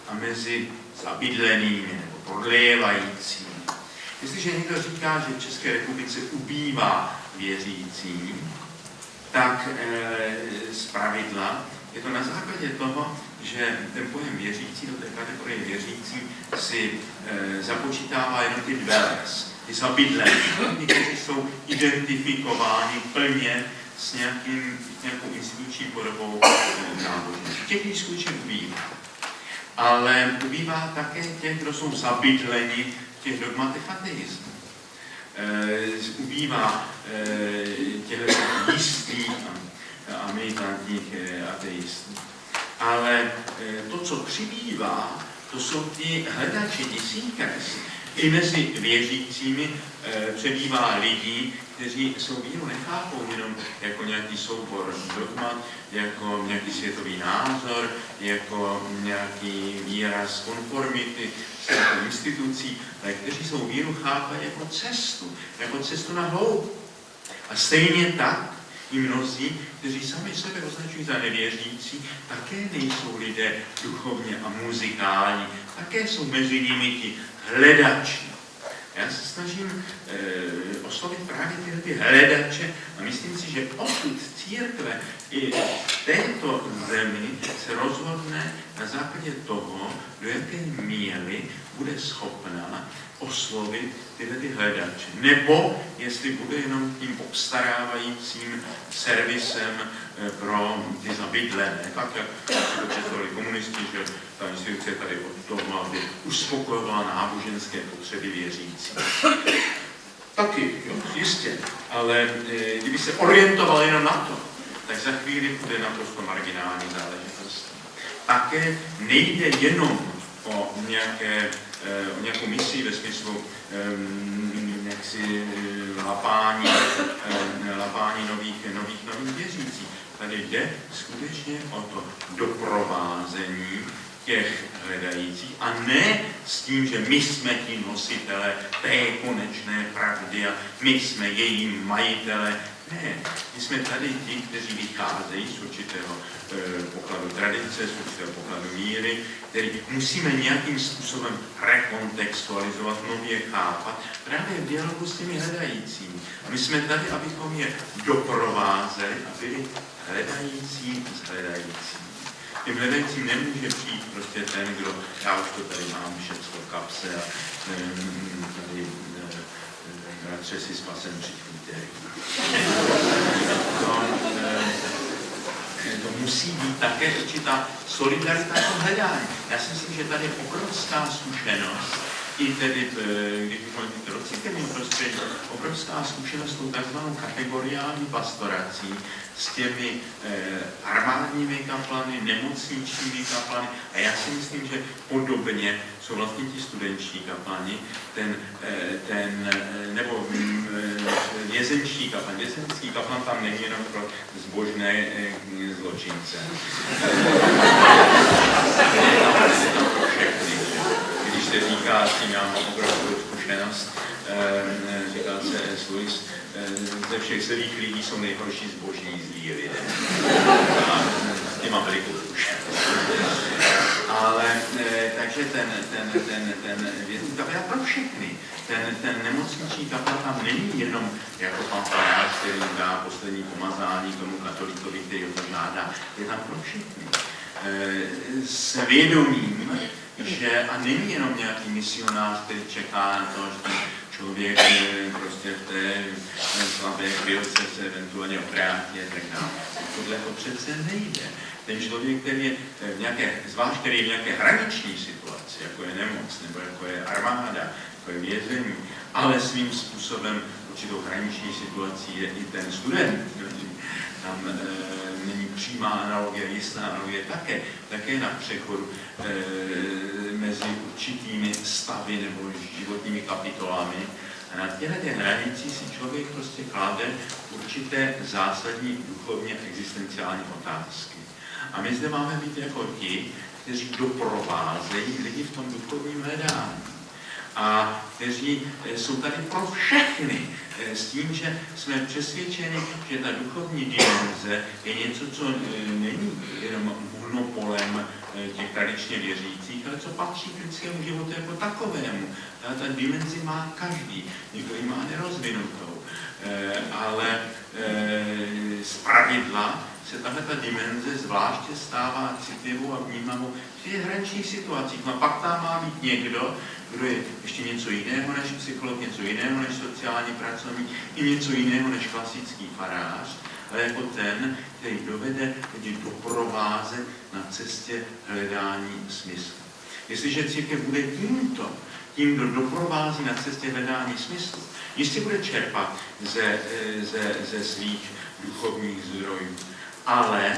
a mezi zabydlenými nebo prodlévajícími. Jestliže někdo říká, že v České republice ubývá věřící, tak zpravidla je to na základě toho, že ten pojem věřící, do té kategorie věřící, si započítává jenom ty dwellers, ty zabydlení, kteří jsou identifikováni plně s nějakou instituční podobou náboženství. Těch skutečně ubývá. Ale ubývá také těch, kdo jsou zabydleni v těch dogmatech ateismu. Ubývá těch jistých a militantních ateistů. Ale to, co přibývá, to jsou ti hledači, ti seekers. I mezi věřícími přebývá lidí, kteří svou víru nechápou jenom jako nějaký soubor dogmat, jako nějaký světový názor, jako nějaký výraz konformity s nějakou institucí, ale kteří svou víru chápají jako cestu na hloub. A stejně tak i mnozí, kteří sami sebe označují za nevěřící, také nejsou lidé duchovně a muzikální, také jsou mezi nimi ti hledači. Já se snažím oslovit právě ty hledače a myslím si, že pokud církve i v této zemi se rozhodne na základě toho, do jaké míry bude schopná oslovit tyhle ty hledače. Nebo jestli bude jenom tím obstarávajícím servisem pro ty zabydlené, tak jak si to představili komunisti, že ta instituce je tady od toho, aby uspokojovala náboženské potřeby věřící. Taky, jo, jistě, ale kdyby se orientoval jenom na to, tak za chvíli bude naprosto marginální záležitost. Také nejde jenom o nějakou misi ve smyslu lapání nových věřících. Tady jde skutečně o to doprovázení těch hledajících a ne s tím, že my jsme ti nositele té konečné pravdy a my jsme její majitele. Ne, my jsme tady ti, kteří vycházejí z určitého pokladu tradice, z určitého pokladu víry, který musíme nějakým způsobem rekontextualizovat, nově chápat, právě v dialogu s těmi hledajícími. A my jsme tady, abychom je doprovázeli a byli hledající s hledajícími. Tím hledajícím nemůže přijít prostě ten, kdo, já už to tady mám všecko v kapse a tady bratře si spasem přijďte. To musí být také určitá solidarita a hledání. Já si myslím, že tady je obrovská zkušenost, i tedy, když mluvíme o církevním prostředí, obrovská zkušenost s tou takzvanou kategoriální pastorací, s těmi armádními kaplany, nemocničními kaplany. A já si myslím, že podobně jsou vlastně ti studentští kaplani, nebo vězenčí kaplan. Vězenský kaplan tam není jenom pro zbožné zločince. Když se říká, s tím já mám obrovskou zkušenost, říká C.S. Lewis, ze všech zlých lidí jsou nejhorší zbožní zlí lidé. A s tím mám velikou zkušenost. Ale takže ten vězný kaplan pro všechny. Ten nemocniční kaplan tam není jenom jako pan farář, který dá poslední pomazání tomu katolíkovi, který ho to žádá. Je tam pro všechny. S vědomím, že a není jenom nějaký misionář, který čeká na to, že ten člověk prostě v té slabé chvílce se eventuálně obrátí a tak dále. Tohle to přece nejde. Ten člověk, který je v nějaké, zvlášť který je v nějaké hraniční situaci, jako je nemoc, nebo jako je armáda, jako je vězení, ale svým způsobem určitou hraniční situací je i ten student. Tam není přímá analogie, jistá analogie také na přechodu mezi určitými stavy nebo životními kapitolami. A na těchto hranicích si člověk prostě klade určité zásadní duchovně existenciální otázky. A my zde máme být jako ti, kteří doprovázejí lidi v tom duchovním hledání. A kteří jsou tady pro všechny, s tím, že jsme přesvědčeni, že ta duchovní dimenze je něco, co není jenom monopolem těch tradičně věřících, ale co patří k lidskému životu jako takovému. Ta dimenzi má každý, někdo ji má nerozvinutou, ale zpravidla se tato dimenze zvláště stává citlivou a vnímavou v těch hraničních situacích. No a pak tam má být někdo, kdo je ještě něco jiného než psycholog, něco jiného než sociální pracovník, i něco jiného než klasický farář, ale jako ten, který dovede lidi doprovázet na cestě hledání smyslu. Jestliže církev bude tím, kdo doprovází na cestě hledání smyslu, jistě bude čerpat ze svých duchovních zdrojů. Ale,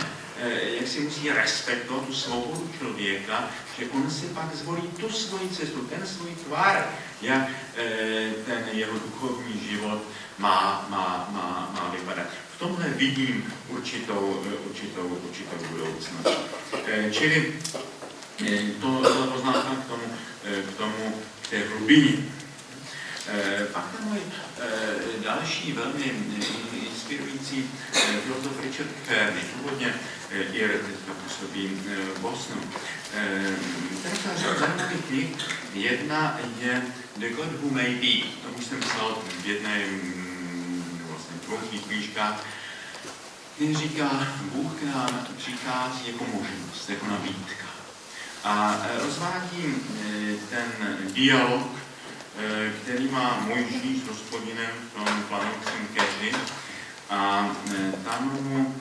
jak si musí respektovat tu svobodu člověka, že on si pak zvolí tu svoji cestu, ten svůj tvar, jak ten jeho duchovní život má vypadat. V tomhle vidím určitou budoucnost. Čili to byla poznámka k té hlubině. Pak tam můj další velmi inspirující filozof Richard Kearney, původně Ir, teďka působí v Bosnu. Ten psal zajímavých knih. Jedna je The God Who May Be. To už jsem psal v jedné, vlastně dvou knížkách. Ten říká, Bůh k nám přichází jako možnost, jako nabídka. A rozvádí ten dialog, který má Mojžíš s Hospodinem v tom planujícím keři. A tam mu,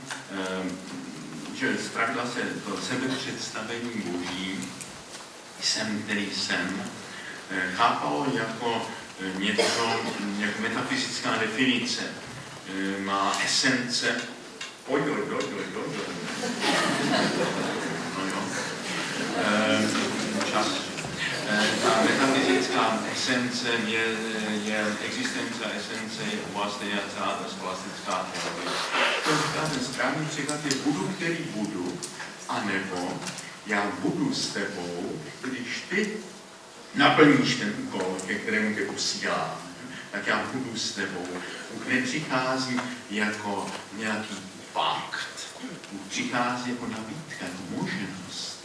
že zpravidla se to sebepředstavení Boží, jsem, který jsem, chápalo jako něco, jako metafyzická definice. Má esence, čas. Ta metafyzická esence je existence a esence je oblast celá ta scholastická teorie. To říká, ten správný příklad je budu, který budu, anebo já budu s tebou, když ty naplníš ten úkol, ke kterému tě posílám, tak já budu s tebou. Bůh nepřichází jako nějaký fakt. Bůh přichází jako nabídka, jako možnost.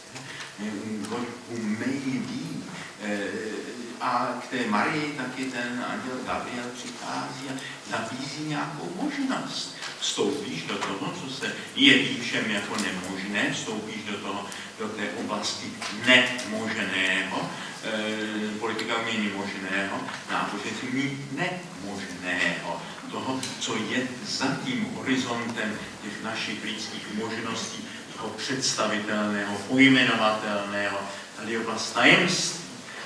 God who may be. A k té Marii taky ten anděl Gabriel přichází a nabízí nějakou možnost. Vstoupíš do toho, co se jeví všem jako nemožné, vstoupíš do té oblasti nemožného, politika umění možného, náboženství nemožného, toho, co je za tím horizontem těch našich lidských možností, toho představitelného, pojmenovatelného, tady je oblast tajemství.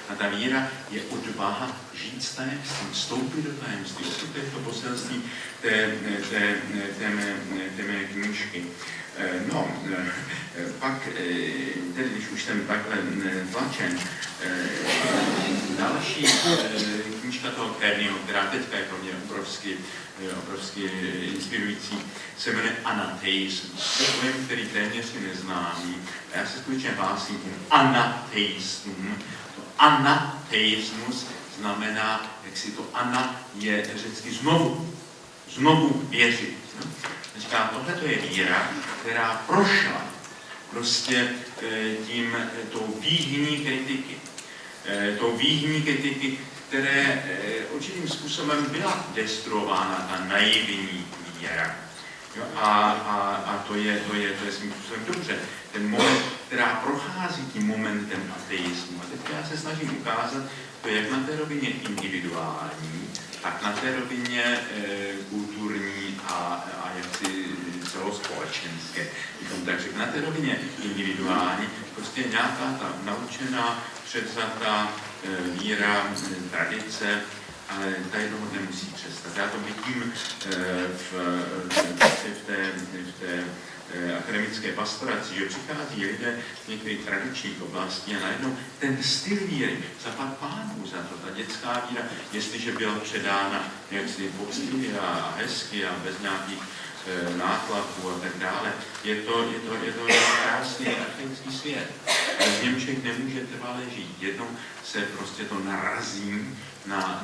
A ta víra je odvaha žít s tajemstvím, vstoupit do tajemství. To je to poselství té mé knížky. Pak, tedy když už jsem takhle tlačen, další knížka toho Kearneyho, která teďka je pro mě obrovsky inspirující, se jmenuje Anateismus. To je pojem, který téměř si neznámý. A já se skutečně hlásím k anateistům. Anateismus znamená, jak si to ana je řecky znovu věřit. Říká, tohle je víra, která prošla prostě tou výhní kritiky, které určitým způsobem byla destruována ta naivní víra. Jo, a to je svým způsobem dobře. Ten moment, která prochází tím momentem ateismu. A teď já se snažím ukázat, to jak na té rovině individuální, tak na té rovině kulturní a jaksi celospolečenské. Takže na té rovině individuální prostě nějaká ta naučená, převzatá víra, tradice, ale ta jednoho nemusí přestat. Já to vidím v té akademické pastoraci, že přichází lidé z některých tradičních oblastí a najednou ten styl víry, zapad pánů za to, ta dětská víra, jestliže byla předána jaksi poctivě a hezky a bez nějakých nátlaků a tak dále, je to krásný archaický svět. V něm člověk nemůže trvale žít. Jednou se prostě to narazí na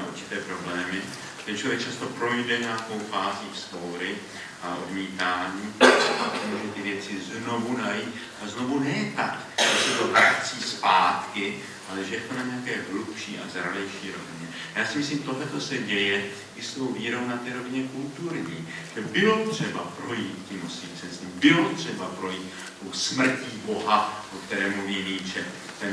určité problémy. Ten člověk často projde nějakou fází vzpoury a odmítání a může ty věci znovu najít a znovu ne tak, že se to vrací zpátky, ale že je to na nějaké hlubší a zralejší rovině. Já si myslím, tohleto se děje i s tou vírou na té rovině kulturní, že bylo třeba projít tím osvícenstvím, bylo třeba projít tou smrtí Boha, o které mluví Nietzsche. Ta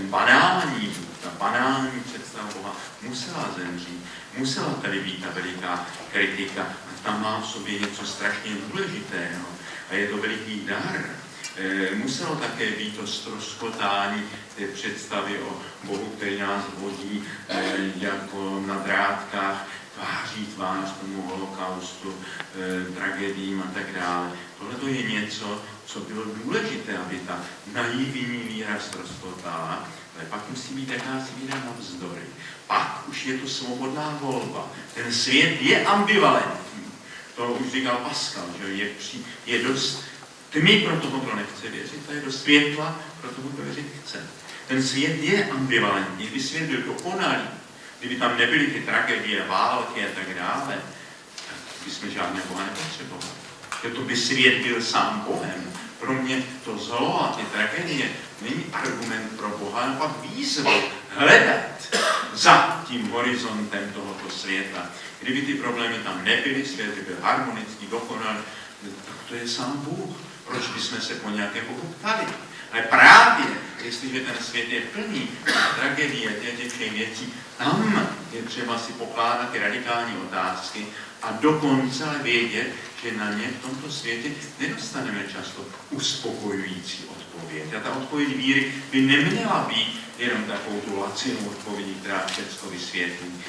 banální představa Boha musela zemřít, musela tady být ta veliká kritika a tam má v sobě něco strašně důležitého a je to veliký dar. Muselo také být to ztroskotání té představy o Bohu, který nás vodí jako na drátkách, tváří tvář tomu holokaustu, tragédiím a tak dále. Tohle je něco, co bylo důležité, aby ta naivní víra ztroskotala, ale pak musí být jakási víra navzdory. Pak už je to svobodná volba. Ten svět je ambivalentní. To už říkal Pascal, že je dost tmy pro toho, kdo nechce věřit, a je dost světla pro toho, kdo věřit chce. Ten svět je ambivalentní. Kdyby svět byl dokonalý, kdyby tam nebyly ty tragédie, války a tak dále, tak bychom žádné Boha nepotřebovali. Že to by svět byl sám Bohem. Pro mě to zlo a ty tragédie není argument pro Boha, ale pak výzva hledat za tím horizontem tohoto světa. Kdyby ty problémy tam nebyly, svět by byl harmonický, dokonalý, tak to je sám Bůh. Proč bychom se po nějakém Bohu ptali? Ale právě, jestliže ten svět je plný tragédie, těch věcí, tam je třeba si pokládat ty radikální otázky a dokonce vědět, že na ně v tomto světě nedostaneme často uspokojující odpověď. A ta odpověď víry by neměla být jenom takovou tu lacinou odpovědí, která všechno vysvětlí.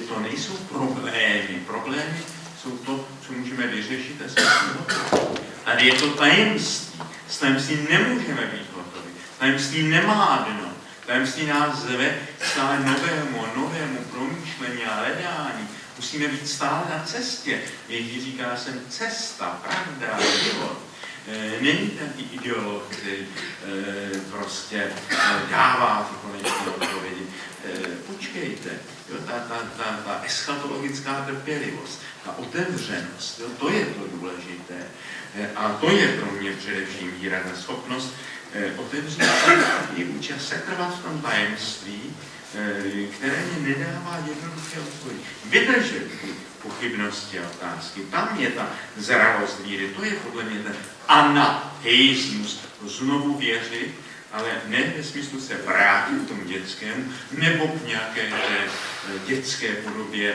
To nejsou problémy. Problémy jsou to, co můžeme vyřešit a jsme hotovi. Tady je to tajemství. S tajemství nemůžeme být hotovi. Tajemství nemá dno. Tajemství nás zve stále novému promýšlení a hledání. Musíme být stále na cestě. Ježíš říká, jsem cesta, pravda, život. Není takový ideolog, který prostě dává ty konečné odpovědi. Počkejte, jo, ta eschatologická trpělivost, ta otevřenost, jo, to je to důležité. A to je pro mě především víra, ta schopnost otevřít i účast se trvat v tom tajemství, které mě nedává jednoduché odpovědi. Vydržet ty pochybnosti a otázky. Tam je ta zralost víry. To je podle mě ten anateismus. Znovu věřit, ale ne ve smyslu se vrátit k tomu dětskému, nebo k nějaké dětské podobě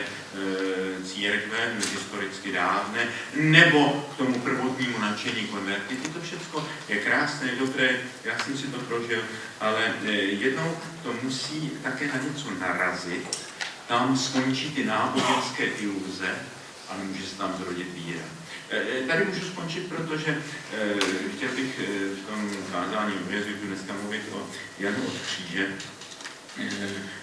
církve, historicky dávné, nebo k tomu prvotnímu nadšení konvertity. To všechno je krásné, dobré, já jsem si to prožil, ale jednou to musí také na něco narazit, tam skončí ty náboženské iluze, ale může se tam zrodit víra. Tady můžu skončit, protože chtěl bych v tom kázání o jezuitu dneska mluvit o Janu od Kříže,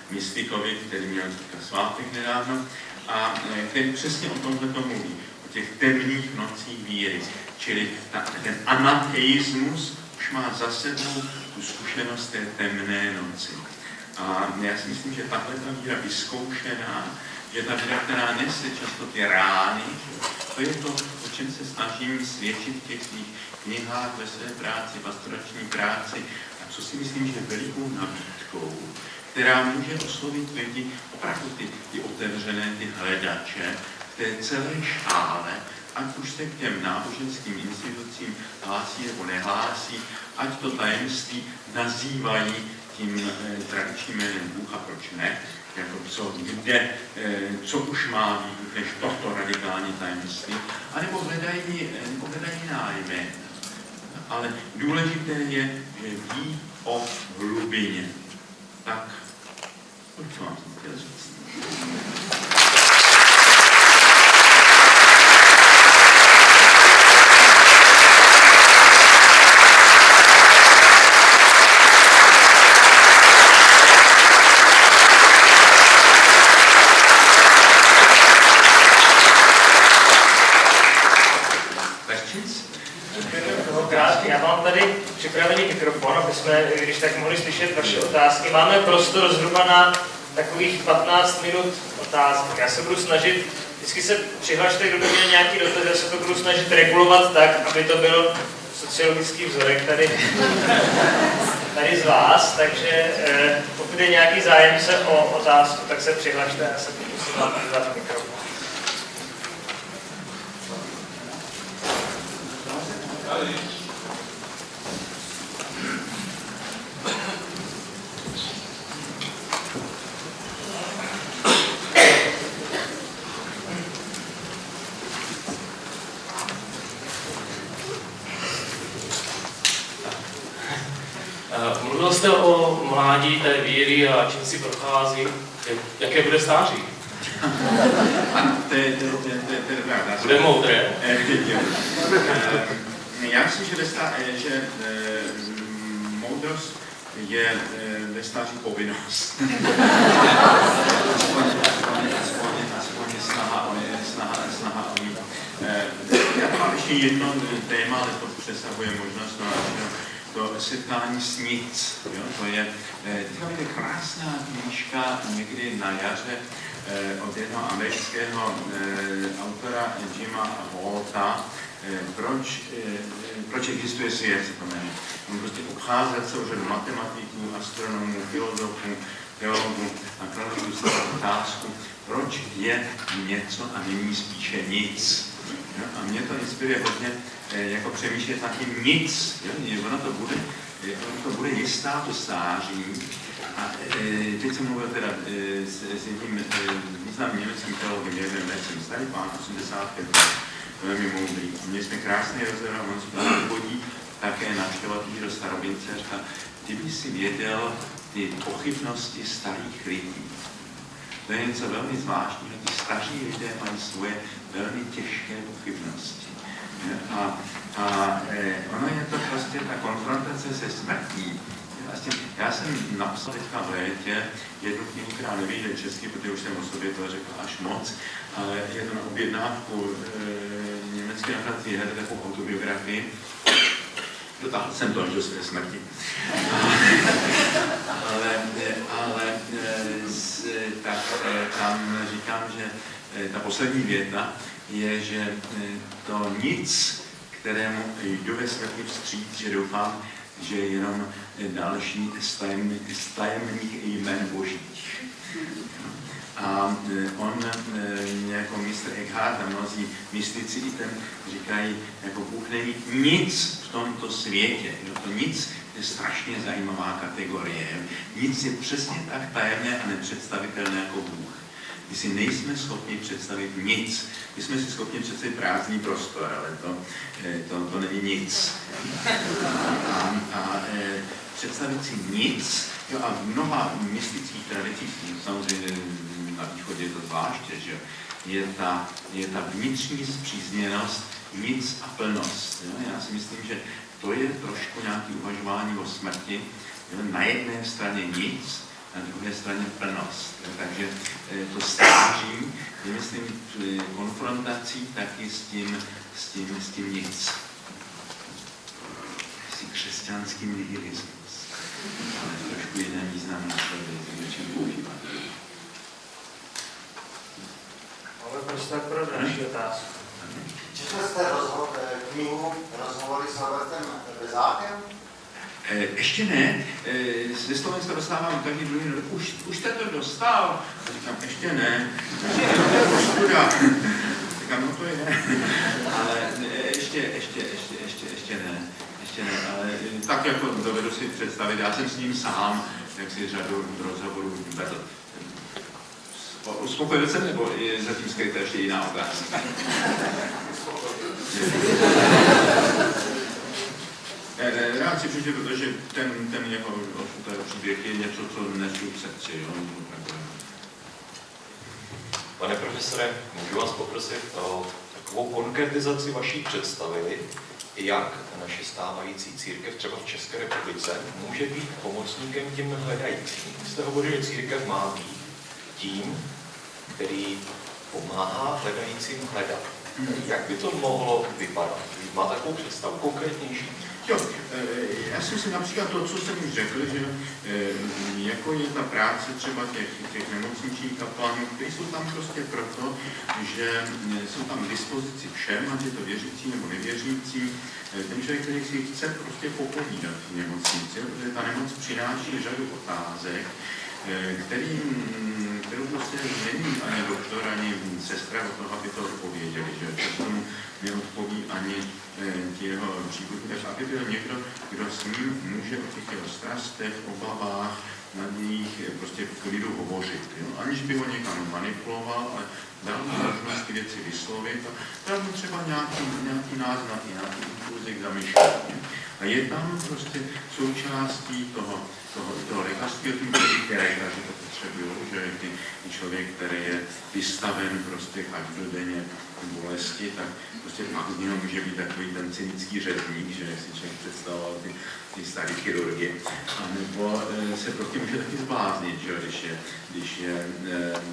mystikovi, který měl svátek nedávno, a který přesně o tomhle to mluví, o těch temných nocích víry. Čili ten anateismus už má za sebou tu zkušenost té temné noci. A já si myslím, že tahle ta víra vyzkoušená, že ta víra, která nese často ty rány, to je to, o čem se snažím svědčit v těch svých knihách, ve své práci, pastorační práci, a co si myslím, že je velikou nabídkou, která může oslovit lidi, opravdu ty otevřené, ty hledače, v té celé škále, ať už se k těm náboženským institucím hlásí nebo nehlásí, ať to tajemství nazývají tím tradičním jménem Bůh a proč ne, jako co už má být než toto radikální tajemství, anebo hledají jiná jména. Ale důležité je, že ví o hlubině. Tak, co vám jsem chtěl říct? Já mám tady připravený mikrofon, aby jsme, když tak mohli slyšet vaše otázky. Máme prostor zhruba na takových 15 minut otázek. Já se budu snažit, vždycky se přihlašte, kdo by měl nějaký dotaz, já se to budu snažit regulovat tak, aby to byl sociologický vzorek tady z vás, takže pokud je nějaký zájemce o otázku, tak se přihlašte, já se pokusím vám dát mikrofon. Mluvil jste o mládí té víry a čím si prochází, jaké bude stáří? Ano, to je pravda. Bude moudré. Já myslím, že moudrost je ve stáří povinnost. Aspoň snaha o ní. Já mám ještě jedno téma, ale to přesahuje možnost to setkání s nic. Jo? To je krásná knížka někdy na jaře od jednoho amerického autora Jima Walta. Proč existuje svět, se to jmenuje. On prostě obcházet celou řadu matematiků, astronomů, filozofů, teologů a kladl si otázku, proč je něco a není spíše nic. Jo? A mě to inspiruje hodně jako přemýšlet nad tím nic. Jo? Ono to bude jistá to stáří. A teď jsem mluvil teda s jedním významným německým teologem, Jürgen Metzem, starý pán 85 let, velmi moudrý. A měli jsme krásný rozhovor a on se chodí také navštěvovat do Starobince a říká, ty by si věděl ty pochybnosti starých lidí. To je něco velmi zvláštního, ty staří lidé mají svoje velmi těžké pochybnosti. A ono je to prostě ta konfrontace se smrtí. Vlastně, já jsem napsal teďka v létě jednu knihu, která nevyjde česky, protože už jsem o sobě to řekl až moc, ale je to na objednávku německé nakladatelství, je to takovou autobiografii. Dotáhl jsem to až do své smrti. Tam říkám, že ta poslední věta je, že to nic, kterému jdu ve smrti vstříc, že doufám, že je jenom další z tajemných jmen božích. A on jako mistr Eckhart a mnozí mystici i ten říkají, jako Bůh není nic v tomto světě. To nic je strašně zajímavá kategorie. Nic je přesně tak tajemné a nepředstavitelné jako Bůh. My si nejsme schopni představit nic. My jsme si schopni představit prázdný prostor, ale to není nic. A představit si nic, jo, a v mnoha mystických tradicích, samozřejmě na východě je to zvláště, že je ta vnitřní spřízněnost, nic a plnost. Jo. Já si myslím, že to je trošku nějaké uvažování o smrti. Jo. Na jedné straně nic, na druhé straně plnost. Jo. Takže to stáří je, myslím, konfrontací taky s tím nic. Křesťanský nihilismus. Ale trošku jiné významné slovy, něčem používat. Ale prostor pro další otázku. Četli jste knihu Rozhovory s Robertem Bezákem? Ještě ne. Ze Slovenska dostávám každý druhý rok. Už jste to dostal? A říkám, ještě ne. Říkám, no to je. Ale ještě ne. Ale tak jako dovedu si představit, já jsem s ním sám, jak si řadu rozhovorů vedl. Uspokojil jsem, nebo je zatím skrytá ještě jiná otázka? Rád si přijde, protože ten jeho příběh je něco, co nesu v srdci. Jo? Pane profesore, můžu vás poprosit o takovou konkretizaci vaší představy, jak naše stávající církev třeba v České republice může být pomocníkem těm hledajícím. Jste hovořili, že církev má být tím, který pomáhá hledajícím hledat. Jak by to mohlo vypadat? Má takovou představu konkrétnější? Jo, já si myslím například to, co jsem už řekl, že jako je ta práce třeba těch nemocničních kaplanů, kteří jsou tam prostě proto, že jsou tam k dispozici všem, ať je to věřící nebo nevěřící, ten člověk, který si chce prostě popovídat v nemocnici, protože ta nemoc přináší řadu otázek, kterou prostě není ani doktor, ani sestra o toho, aby to odpověděli, že často mu neodpoví ani ti jeho příbuzní, takže aby byl někdo, kdo s ním může o těch jeho strastech, obavách, na nich prostě v klidu hovořit, jo? Aniž by ho někam manipuloval, ale dal mu možnost ty věci vyslovit a dal mu třeba nějaký náznak, nějaký impulzy k zamyšlení. A je tam prostě součástí toho lékařství, ty lékaři to potřebují, že ty člověk, který je vystaven prostě každodenně bolesti, tak prostě pak z něho může být takový ten cynický řezník, že si člověk představoval ty staré chirurgie, nebo se prostě může taky zbláznit, že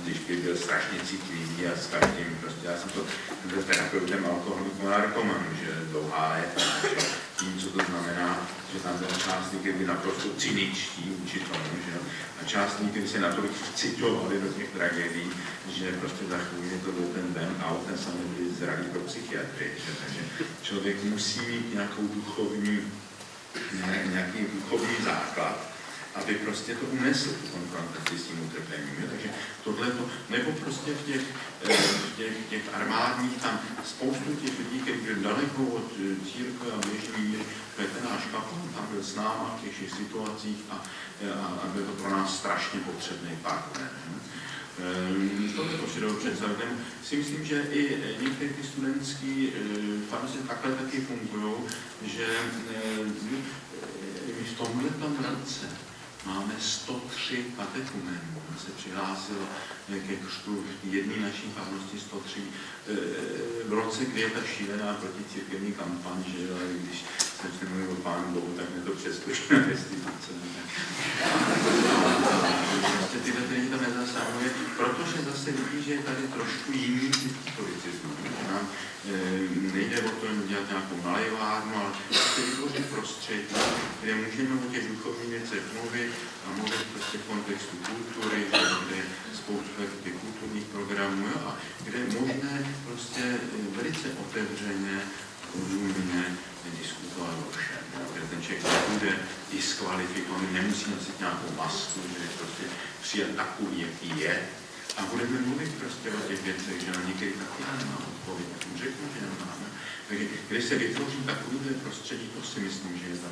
když by byl strašně citlivý a s každým prostě, já jsem to byl terapeutem alkoholiku a narkomanů, že dlouhá léta, že tím, co to znamená, že tam byla část lidí, kdy naprosto cyničtí vůči tomu, že a část lidí, kdy se natolik vcitovali do těch tragédií, že prostě za chvíli to byl ten den a ten samý byli zralí pro psychiatry, že takže člověk musí mít nějaký duchovní základ, aby prostě to unesl, tu konfrontaci s tím utrpením. Takže tohleto, nebo prostě v těch armádních, tam spoustu těch lidí, kteří byli daleko od církve a běžný míry, to je ten náš kaplan, tam byl s náma v těch situacích a byl to pro nás strašně potřebný partner. To si dobře představit. Si myslím, že i některé ty studentské farmacie takhle taky fungují, že v tomhle roce máme 103 katechumenů. Se přihlásilo ke křtu v jedné naší farnosti 103 v roce, kdy je ta šílená proticírkevní kampaň, že když se mluví o Pánu Bohu, tak mě to přeskočí na restituce. Prostě tyhle lidi to nezasahuje, protože zase vidí, že je tady trošku jiný typ policismu. Nám nejde o to dělat nějakou nalejvárnu, ale vytvořit prostředí, kde můžeme o těch duchovních věcech mluvit a mluvit prostě v kontextu kultury, kde je spoustu těch kulturních programů a kde je možné prostě velice otevřeně, rozumně diskutovat o všem. Kde ten člověk nebude diskvalifikovaný, nemusí nosit nějakou masku, že je prostě přijat takový, jaký je. A budeme mluvit prostě o těch věcech, že na některý taky nemá odpověď, jak řeknu, že nemáme. Takže když se vytvoří takovýhle prostředí, to si myslím, že je ta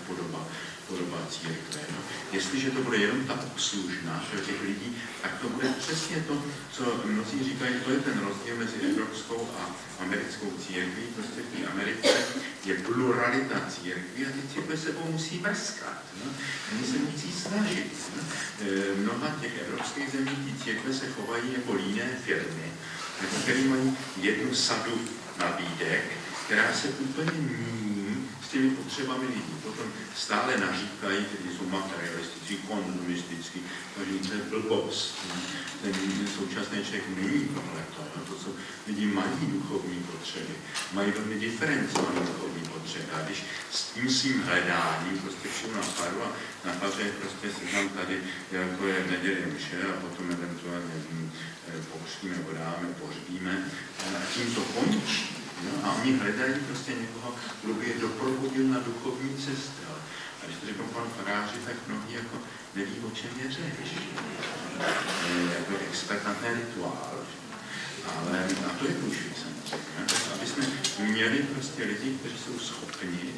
podoba církve. No. Jestliže to bude jenom ta obslužná těch lidí, tak to bude přesně to, co mnozí říkají, to je ten rozdíl mezi evropskou a americkou církví. Prostě v té Americe je pluralita církví a ty církve sebou musí vrskat. No. Oni se musí snažit. No. V mnoha těch evropských zemích ty církve se chovají jako líné firmy, které mají jednu sadu nabídek, která se úplně míní s těmi potřebami lidí. Potom stále naříkají, kteří jsou materialistický, konzumistický, takže to je blbost. Ten současný člověk není tohleto. To jsou lidi mají duchovní potřeby, mají velmi diferencované duchovní potřeby. A když s tím svým hledáním prostě přijdu na faru a na faře prostě se tam tady, jako je neděli mše a potom eventuálně pohřtíme, vodáme, pohřbíme a tím to končí. No, a oni hledají prostě někoho, kdo by je doprovodil na duchovní cestě. A když to řeknu panu faráři, tak mnohý jako neví, o čem je řeč. Jako expert na ten rituál. Ale a to je průšvih, samozřejmě. Aby jsme měli prostě lidi, kteří jsou schopni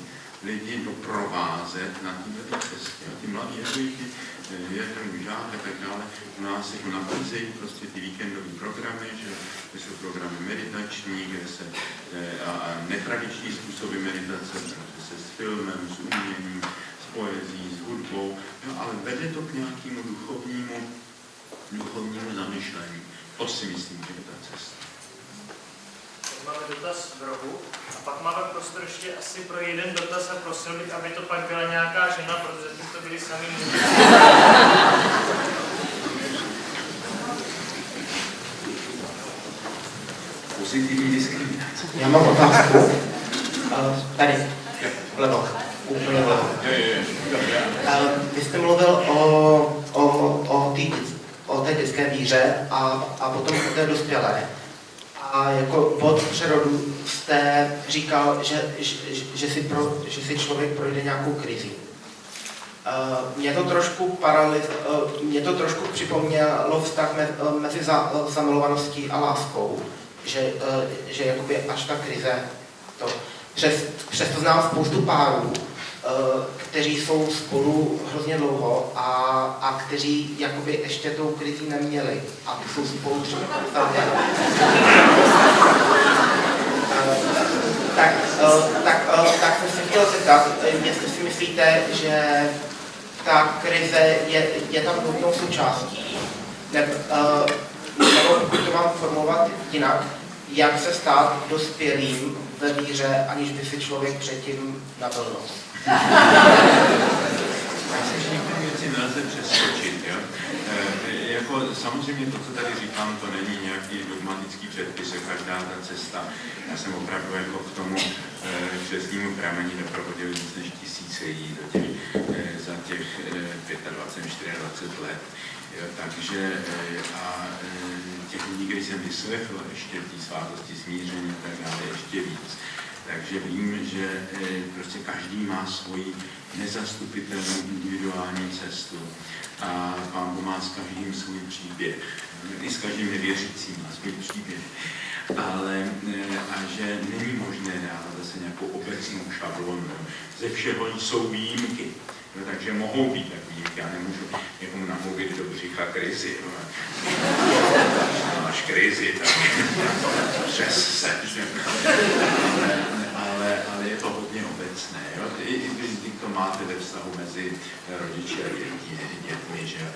lidi doprovázet na této cestě. A ty mladí jezuiti, jeden žák a tak dále, u nás jako nabízejí prostě ty víkendové programy, že jsou programy meditační, kde se a netradiční způsoby meditace, se s filmem, s uměním, s poezí, s hudbou, jo, ale vede to k nějakému duchovnímu zamyšlení. To si myslím, že je ta cesta. Máme dotaz v rohu a pak máme prostor ještě asi pro jeden dotaz a prosil bych, aby to pak byla nějaká žena, protože zatím to byli sami muži. Pozitivní diskriminace. Já mám otázku. Tady, vlevo, úplně vlevo. Vy jste mluvil o té dětské víře a potom o té dospělé. A jako od přerodu jste říkal, že si člověk projde nějakou krizi. Mě to trošku připomnělo vztah mezi zamilovaností a láskou, že jakoby až ta krize to. Přesto znám spoustu párů, kteří jsou spolu hrozně dlouho a kteří jakoby ještě tou krizí neměli a ty jsou spolu třeba 50 let. Tak jsem se chtěl chtěl zeptat, jestli si myslíte, že ta krize je tam nutnou součástí, nebo pokud to mám formulovat jinak, jak se stát dospělým ve víře, aniž by si člověk předtím nabil nos. Myslím, že některé věci nelze přeskočit. Jo? Jako, samozřejmě to, co tady říkám, to není nějaký dogmatický předpis, každá ta cesta. Já jsem opravdu jako k tomu křestnímu pramení doprovodil víc než 1000 lidí za těch 25-24 let. Jo, takže a těch lidí, když jsem vyslechl ještě v té svátosti smíření a tak dále, ještě víc. Takže vím, že prostě každý má svoji nezastupitelnou individuální cestu a Pán Bůh má s každým svůj příběh. I s každým nevěřícím má svůj příběh. Ale a že není možné dávat zase nějakou obecnou šablonu. Ze všeho jsou výjimky. No, takže mohou být tak výjimky. Já nemůžu někomu namluvit do břicha krizi. No. Máš krizi, tak přes se. Ale je to hodně obecné. Jo? I to máte ve vztahu mezi rodiči a dětmi, že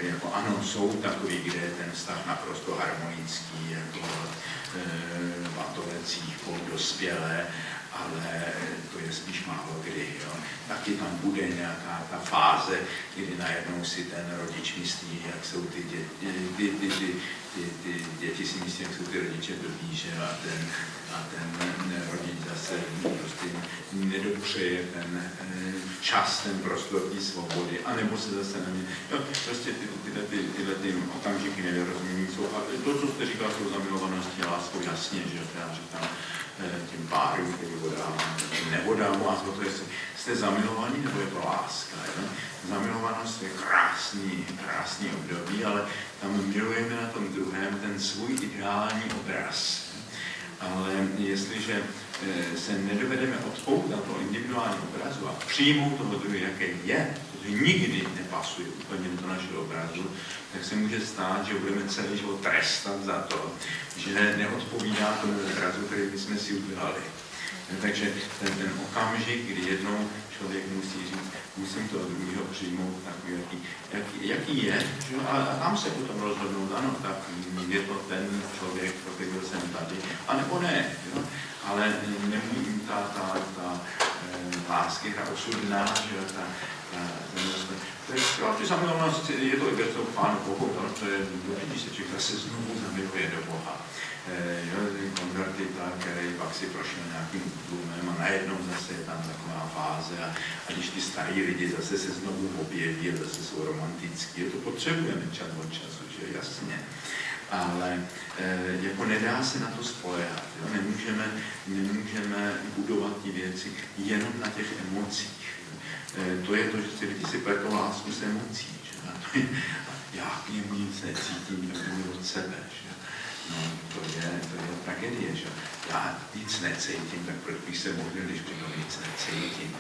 jako ano, jsou takový, kde je ten vztah naprosto harmonický, jako vatovecích po dospělé, ale to je spíš málo kdy. Jo? Taky tam bude nějaká ta fáze, kdy najednou si ten rodič myslí, jak jsou ty děti si myslí, jak jsou ty rodiče blbí, že a ten rodič zase prostě nedopřeje ten čas, ten prostor té svobody, anebo se zase na ně, jo, prostě tyhle okamžiky nedorozumění jsou, a to, co jste říkal, jsou zamilovanosti a láskou, jasně, že já říkám tím párům, který vodávám, nevodám vás o to, jestli jste zamilovaní, nebo je to láska, jo? Zamilovanost je krásný období, ale tam milujeme na tom druhém ten svůj ideální obraz. Ale jestliže se nedovedeme odpoutat toho individuálního obrazu a přijmout toho druhého, jaký je, protože nikdy nepasuje úplně do našeho obrazu, tak se může stát, že budeme celý život trestat za to, že neodpovídá tomu obrazu, který bychom si udělali. Takže ten okamžik, kdy jednou člověk musí říct, musím toho druhého přijmout takový, jaký je, že? A tam se potom rozhodnout, ano, tak je to ten člověk, pro kterého jsem tady, anebo ne, jo? Ale nemůžu ta láska, ta osudná, že ty zamilovanost, je to i bez toho Pánu Bohu, to je dobrý, když se člověk se znovu zamiluje do Boha. Konvertita, který pak si prošel nějakým útlumem a najednou zase je tam taková fáze a když ty starý lidi zase se znovu objeví, zase jsou romantický, to potřebujeme čas od času, že jasně. Ale jako nedá se na to spoléhat. Nemůžeme budovat ty věci jenom na těch emocích. To je to, že si lidi si pletou lásku s emocí. Že? Já k němu nic necítím, tak to od sebe. Že? No, to je tragédie, že já nic necítím, tak proč bych se modlil, když přitom nic necítím.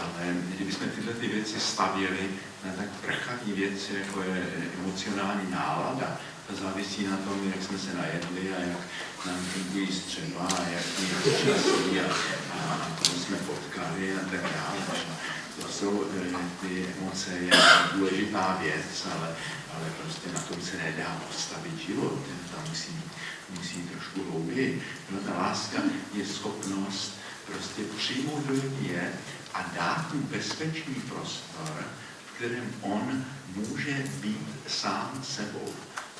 Ale kdybychom tyhle ty věci stavěli na tak prchavý věci, jako je emocionální nálada, to závisí na tom, jak jsme se najedli a jak nám fungují střeva a jak jsme časí a koho jsme potkali a tak dále. To jsou ty emoce, je důležitá věc, ale prostě na tom se nedá postavit život. Tam musí trošku hlouběji. No, ta láska je schopnost prostě přijmout do je a dát mu bezpečný prostor, v kterém on může být sám sebou.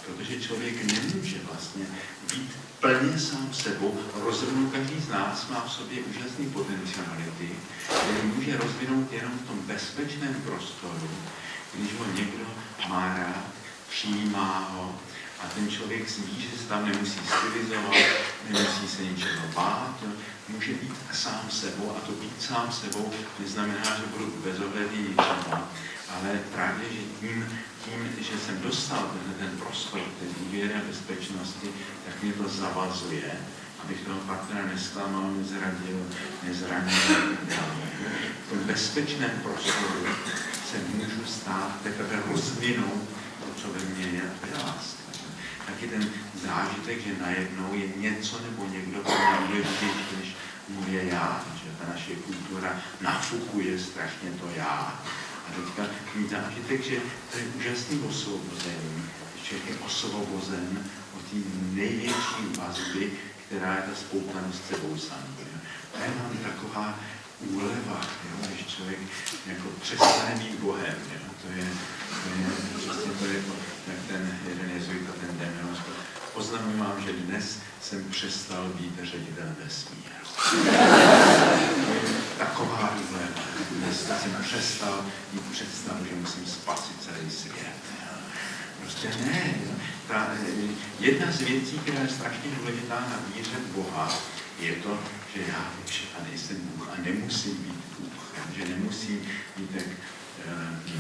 Protože člověk nemůže vlastně být plně sám sebou, rozvinout každý z nás má v sobě úžasné potenciality, který může rozvinout jenom v tom bezpečném prostoru, když ho někdo má rád, přijímá ho a ten člověk ví, že se tam nemusí stylizovat, nemusí se ničeho bát, může být sám sebou a to být sám sebou neznamená, že budu bezohledný ničemu, ale právě, že tím, že jsem dostal ten prostor, ten důvěry a bezpečnosti, tak mě to zavazuje, abych toho partnera nesklamal, nezranil. V tom bezpečném prostoru se můžu stát, teprve rozvinout to, co ve mně je, a to je láska. Taky ten zážitek, že najednou je něco nebo někdo, co je důležitější než je já, že ta naše kultura nafukuje strašně to já. A teďka mít zážitek, že to je úžasný osvobození, že člověk je osvobozen od té největší vazby, která je ta spoutanost s sebou sám. To je nám taková úleva, jo, když člověk jako přestane být Bohem. Jo. To je jak ten jeden jezuita, ten Demenos. Oznamuji vám, že dnes jsem přestal být ředitel vesmíru. Taková úleva. Dnes jsem přestal mít představu, že musím spasit celý svět. Jo. Prostě ne. Ta, jedna z věcí, která je strašně důležitá na víře v Boha, je to, že já a nejsem Bůh a nemusím být Bůh. Že nemusím být, jak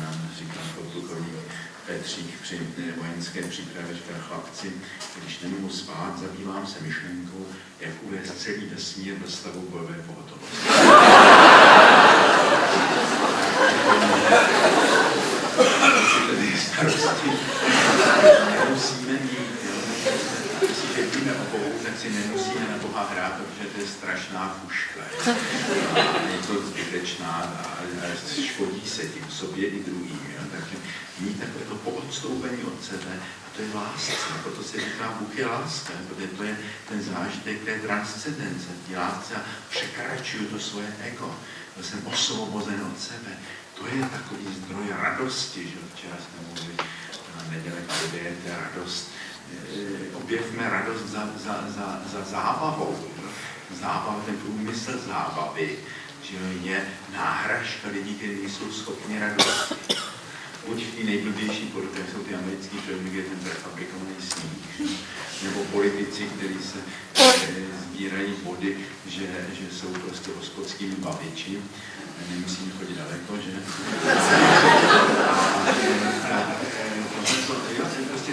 nám říkal plukovník Petřík při vojenské přípravě, říkal chlapci, když nemohu spát, zabývám se myšlenkou, jak uvést celý vesmír do stavu bojové pohotovosti. Starosti nemusíme mít, když víme o Bohu, tak si nemusíme na Boha hrát, protože to je strašná puška. Je to zbytečná a škodí se tím sobě i druhým. Jo? Takže mít takové to poodstoupení od sebe, a to je láska. Proto se říká, Bůh je láska, protože to je ten zážitek té transcendence, té lásce a překračuju to svoje ego. To jsem osvobozen od sebe. To je takový zdroj radosti, že včera jsme mluvili na neděle, kde je ta radost. Objevme radost za zábavou. Zábava, ten průmysl zábavy, že je náhražka lidí, kteří nejsou schopni radosti. Buď v té nejblbější podobě, jsou ty americké filmy, kde je ten prefabrikovaný sníh, nebo politici, kteří se sbírají body, že jsou prostě hospodskými baviči. Nemusíme chodit daleko, že? Prostě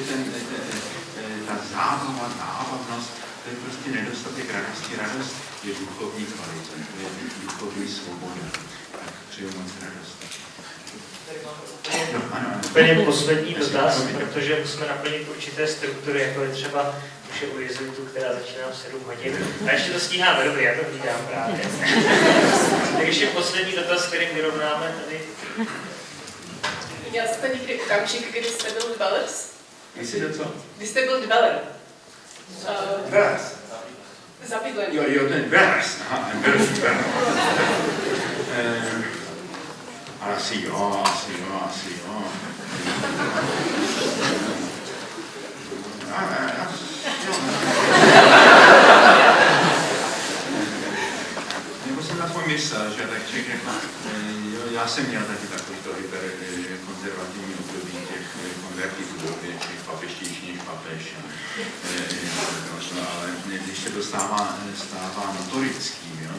ta zábava, zábavnost, to je prostě nedostatek radosti. Radost je duchovní kvalita, to je duchovní svoboda. Tak přeju moc radosti. Úplně poslední dotaz, protože musíme naplnit určité struktury, jako je třeba už u jezuitů, která začíná v 7 hodin. A ještě to stíháme, dobrý, já to hlídám právě. Tak ještě poslední dotaz, který vyrovnáme tady. Měl jste někdy okamžik, kdy jste byl dvelec? Myslíte co? Kdy jste byl dvelem? Dvelec. Zabydlený. Jo, ten dvelec. Aha, dvelec. Asi jo. Nebo jsem na svůj myslel, že tak člověk jako, já jsem měl taky takovýto konzervativní období těch konvertitů, těch papeštější než papež. Ale když se to stává notorickým,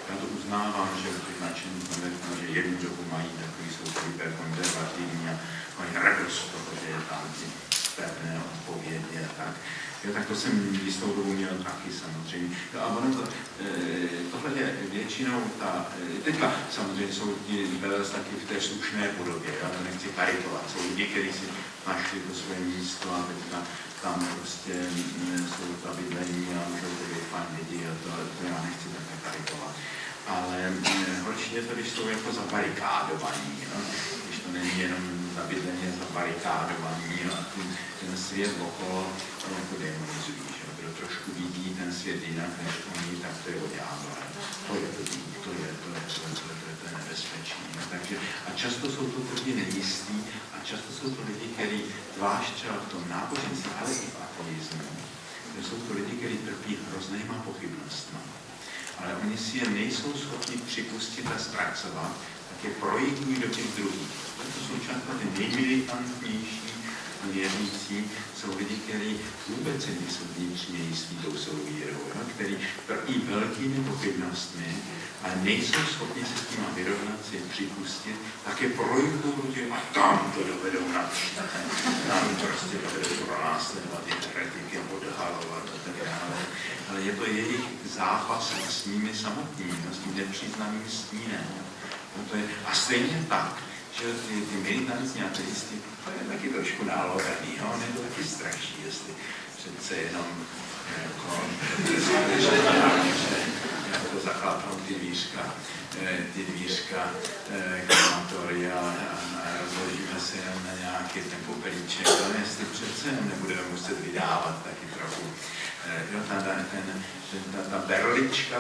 já to uznávám, že u těch nadšených konvertů, že jednu dobu mají takový, jsou hyperkonzervativní a mají radost z toho, že je tam ty pevné odpovědi a tak. Jo, tak to jsem jistou dobu měl taky samozřejmě. No a ono tohle je většinou teďka samozřejmě jsou ti dvelec taky v té slušné podobě, já to nechci karikovat. Jsou lidi, kteří si našli to svoje místo a teďka tam prostě jsou ta bydlení a můžou to být fajn lidi a to já nechci takhle karikovat. Ale horší je to, když jsou jako zabarikádovaní, no? Když to není jenom zabydleně zabarikádovaní a ten svět okolo jako demonizují, že? Kdo trošku vidí ten svět jinak než oni, tak to je od ďábla. To je nebezpečný. No? Takže, a často jsou to lidi nejistí a často jsou to lidi, kteří zvlášť třeba v tom náboženství, ale i v ateismu, jsou to lidi, kteří trpí hroznýma pochybnostmi. Ale oni si je nejsou schopni připustit a zpracovat, tak je projikují do těch druhých. To jsou často ty nejmilitantnější věřící, jsou lidi, kteří vůbec se nejsou vnitřně jistí tou svou vírou, kteří trpí velkými pochybnostmi, ale nejsou schopni se s tím vyrovnat, si je připustit, tak je projikují a tam to dovedou napříč. Tam prostě dovedou pronásledovat je heretiky, odhalovat a tak dále. Ale je to jejich zápas s nimi samotnými, s tím nepřiznaným stínem. A stejně tak, že ty militantní ateisti, to je taky trošku nálovený, on je to taky straší, jestli přece jenom jako, to zaklápnou ty dvířka krematoria a rozložíme se jen na nějaký ten popelíček, ale jestli přece nebudeme muset vydávat taky trochu. Jo, ta berlička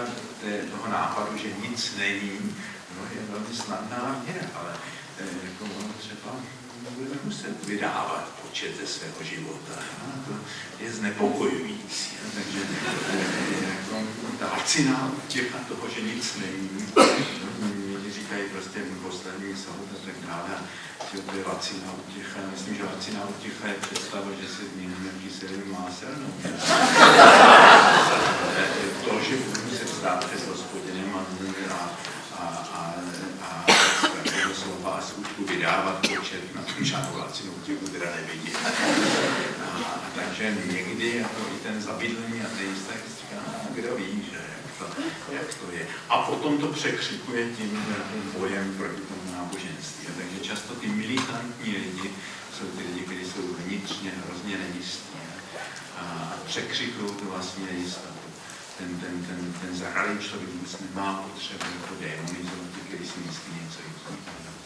toho nápadu, že nic není, no, je velmi snadná věc, ale jako ono třeba budeme muset vydávat počet ze svého života. No, to je znepokojující. No, takže jako, ta laciná útěcha toho, že nic není, lidi říkají prostě poslední soud a tak dále, že to je laciná útěcha. Myslím, že laciná útěcha je představa, že se změníme kyselým máselnou. To, že budu muset stát před Hospodinem a slova a skutku vydávat počet na tu žádnou lacinou útěchu, teda nevidím. Takže někdy jako i ten zabydlený ateista říká, kdo ví, že jak to je. A potom to překřikuje tím bojem proti tomu náboženství. Takže často ty militantní lidi jsou ty lidi, kteří jsou vnitřně hrozně nejistí a překřikují tu vlastní nejistotu. Ten zralý člověk vůbec nemá potřebu jako démonizovat, který si myslí něco jiného.